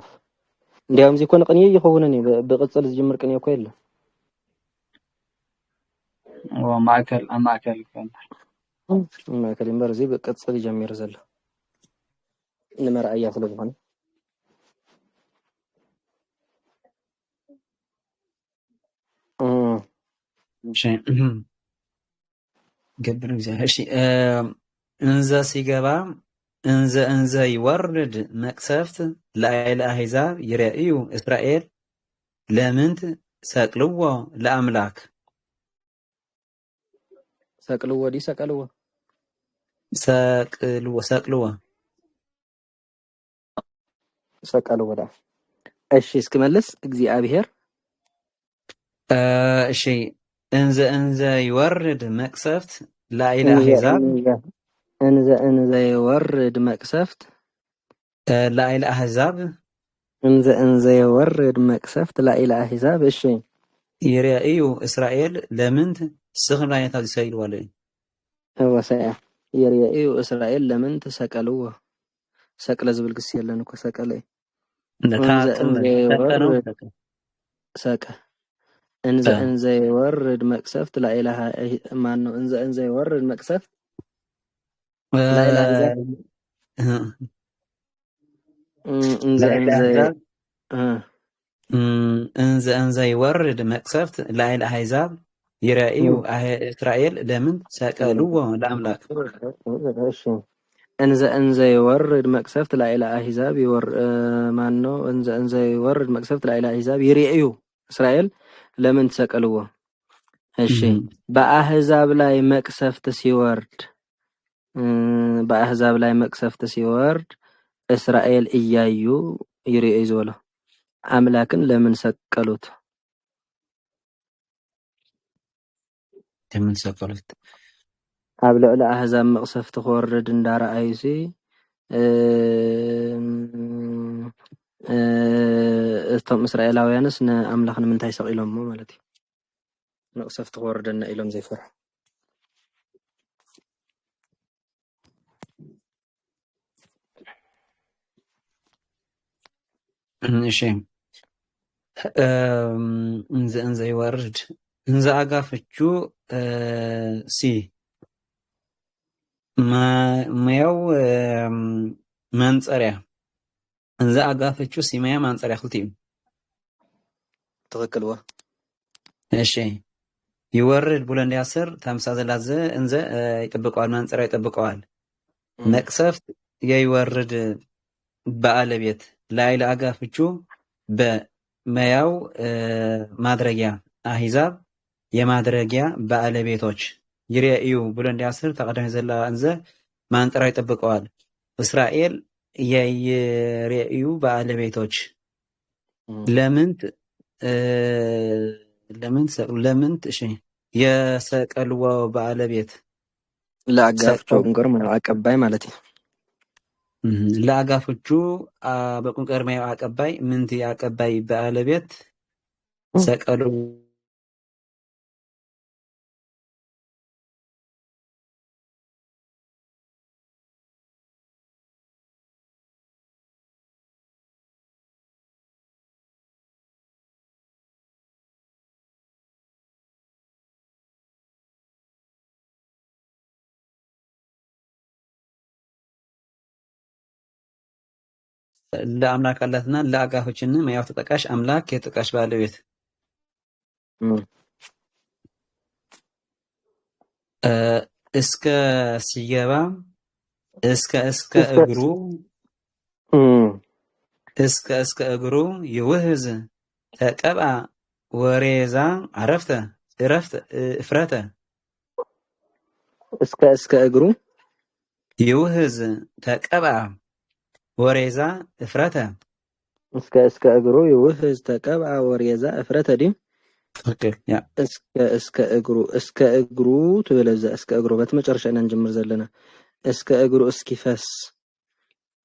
እንዲያውም እዚ ኮን ቅንይ ይኸውነኒ በቅጽል ዝጅምር ቅንይ እኮ የለ ማዕከል እምበር እዚ በቅጽል ይጀምር ዘሎ ንመርአያ ስለዝኾነ እሺ ገብር እግዚአብሔር እሺ እንዘ ሲገባ እንዘ ይወርድ መቅሰፍት ለአይለ አሕዛብ ይረአዩ እስራኤል ለምንት ሰቅልዎ ለአምላክ ሰቅልዎ ዲ ሰቅልዎ ዳ እሺ እስክመልስ እግዚአብሔር እሺ እንዘ ይወርድ መቅሰፍት ለአይለ አሕዛብ እንዘ ይወርድ መቅሰፍት ለአይለ አሕዛብ እንዘ የወርድ መቅሰፍት ላኢለ አሕዛብ እሺ ይርአዩ እስራኤል ለምንት ስኽም ላይነታ ዝሰይልዋለ ወሰያ የርየዩ እስራኤል ለምን ተሰቀልዎ ሰቅለ ዝብል ግስ የለን እኮ ሰቀለ እንዘ የወርድ ሰቀ እንዘ የወርድ መቅሰፍት ላኢለ ማን ነው? እንዘ የወርድ መቅሰፍት ላኢለ አሕዛብ እንዘ ይወርድ መቅሰፍት ላኢለ አሕዛብ ይርአዩ እስራኤል ለምን ሰቀልዎ ለአምላክ እንዘ ይወርድ መቅሰፍት ላኢለ አሕዛብ ማን ነው? እንዘ ይወርድ መቅሰፍት ላኢለ አሕዛብ ይርአዩ እስራኤል ለምን ተሰቀልዎ? እሺ በአሕዛብ ላይ መቅሰፍት ሲወርድ እስራኤል እያዩ ይርአዩ ዝበሎ አምላክን ለምን ሰቀሉት? ለምን ሰቀሉት? ኣብ ልዕሊ ኣሕዛብ መቕሰፍቲ ክወርድ እንዳረኣዩሲ እቶም እስራኤላውያንስ ንኣምላኽ ንምንታይ ሰቂሎሞ ማለት እዩ? መቕሰፍቲ ክወርደና ኢሎም ዘይፈርሑ እሺ እንዘ ይወርድ እንዘ አጋፍቹ ሲ ማያው መንጸርያ እንዘ አጋፍቹ ሲማያ መንጸርያ ክልቲኡ ትኽክልዎ እሺ ይወርድ ብሎ እንዲያስር ታምሳ ዘላዘ እንዘ ይጠብቀዋል መንጸርያ ይጠብቀዋል መቅሰፍት የይወርድ ባለቤት ላይለ አጋፍቹ በመያው ማድረጊያ አሕዛብ የማድረጊያ ባለቤቶች ይርአዩ ብሎ እንዲያስር ተቀዳሚ ዘላ እንዘ ማንጠራ ይጠብቀዋል እስራኤል የይርአዩ ባለቤቶች ለምንት እሺ የሰቀልዎ ባለቤት ለአጋፍቹ እንገር ማለት አቀባይ ማለት እዩ ለአጋፍቹ በቁንቀር ማየው አቀባይ ምንቲ አቀባይ ባለቤት ሰቀሉ ለአምላክ አላትና ለአጋፎችን ማያው ተጠቃሽ አምላክ የተጠቃሽ ባለቤት እስከ ሲገባ እስከ እግሩ ይውህዝ ተቀብአ ወሬዛ አረፍተ እፍረተ እስከ እግሩ ይውህዝ ተቀብአ ወሬዛ እፍረተ እስከ እግሩ ይውህዝ ተቀብአ ወሬዛ እፍረተ ዲ እስከ እግሩ ትበለዛ እስከ እግሩ በተመጨረሻ እና እንጀምር ዘለና እስከ እግሩ እስኪፈስ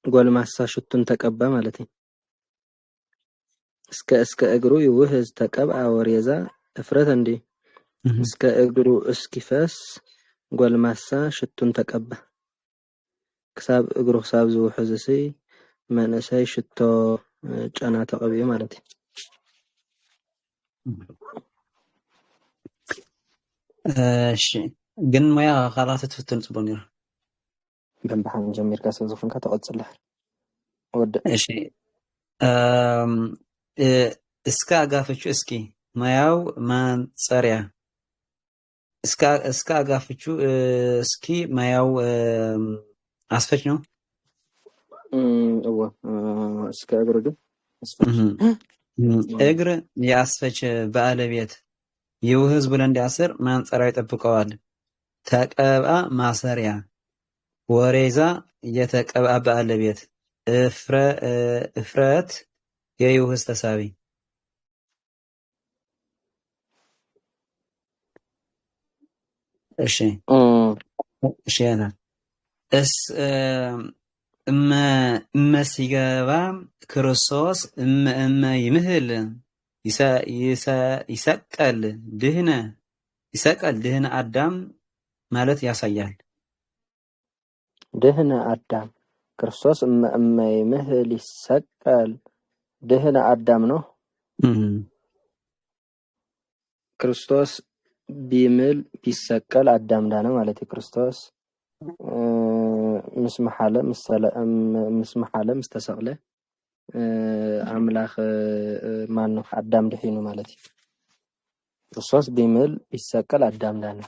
ጎልማሳ ሽቱን ተቀባ ማለት ነው እስከ እግሩ ይውህዝ ተቀብአ ወሬዛ እፍረተ እንዲ እስከ እግሩ እስኪፈስ ጎልማሳ ሽቱን ተቀባ ክሳብ እግሩ ክሳብ ዝውሕዝሲ መንእሰይ ሽቶ ጨና ተቀብዩ ማለት እዩ እሺ ግን ሞያ ካላት ትፍትን ጽቦ ነይሩ በንባሓን ጀሚርካ ሰብ ዝኾንካ ተቆጽልሕ ወደ እሺ እስከ አጋፍቹ እስኪ ማያው ማንጸሪያ እስከ አጋፍቹ እስኪ ማያው አስፈች ነው እስከ እግሩ ግን እግር የአስፈች ባለቤት ይውህዝ ብሎ እንዲያስር ማንጸሪያ ይጠብቀዋል ተቀብአ ማሰሪያ ወሬዛ የተቀብአ ባለቤት እፍረት የይውህዝ ተሳቢ እሺ እሺ ያና እመ ሲገባ ክርስቶስ እመ ይምህል ይሰቀል ድህነ አዳም ማለት ያሳያል። ድህነ አዳም ክርስቶስ እመ ይምህል ይሰቀል ድህነ አዳም ነው። ክርስቶስ ቢምል ቢሰቀል አዳም ዳነ ማለት ክርስቶስ ምስመሓለ ምስተሰቅለ አምላኽ ማን ነው አዳም ድሒኑ ማለት እዩ። ክርስቶስ ቢምል ቢሰቀል አዳም ዳነ።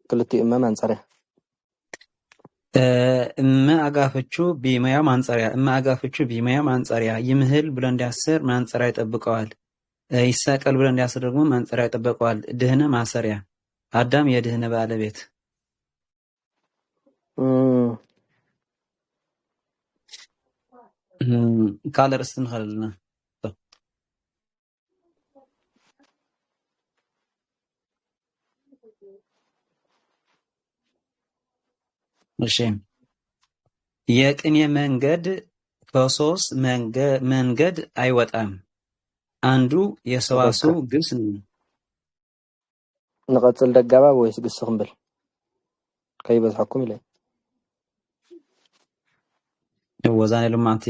ክልቲኡ እመ ማንጸርያ እመ አጋፈቹ ቢመያ ማንጸሪያ ይምህል ብሎ እንዲያስር ማንጸሪያ ይጠብቀዋል። ይሰቀል ብሎ እንዲያስር ደግሞ ማንጸሪያ ይጠብቀዋል። ድህነ ማሰሪያ አዳም የድህነ ባለቤት ካለ ርስት እንኸልና እሺ የቅኔ መንገድ ከሶስት መንገድ አይወጣም። አንዱ የሰዋስው ግስ ነው። ንቀጽል ደጋባ ወይስ ግስ ክንብል ከይበዝሐኩም ኢለ ወዛኔ ልማንቲ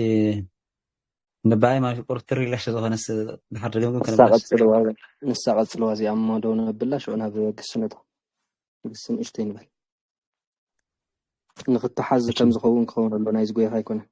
ንባይ ማሽ ቁርጥር ይላሽ ዝኾነስ ብሓደገም ንሳ ቀጽል ዋዚ ኣብ ሞደው ነብላ ሽዑና ብግስ ነቶ ግስን እሽተይ ንበል ንክትሓዝ ከም ዝኸውን ክኸውን ኣሎ ናይ ዝጎይኻ ኣይኮነን።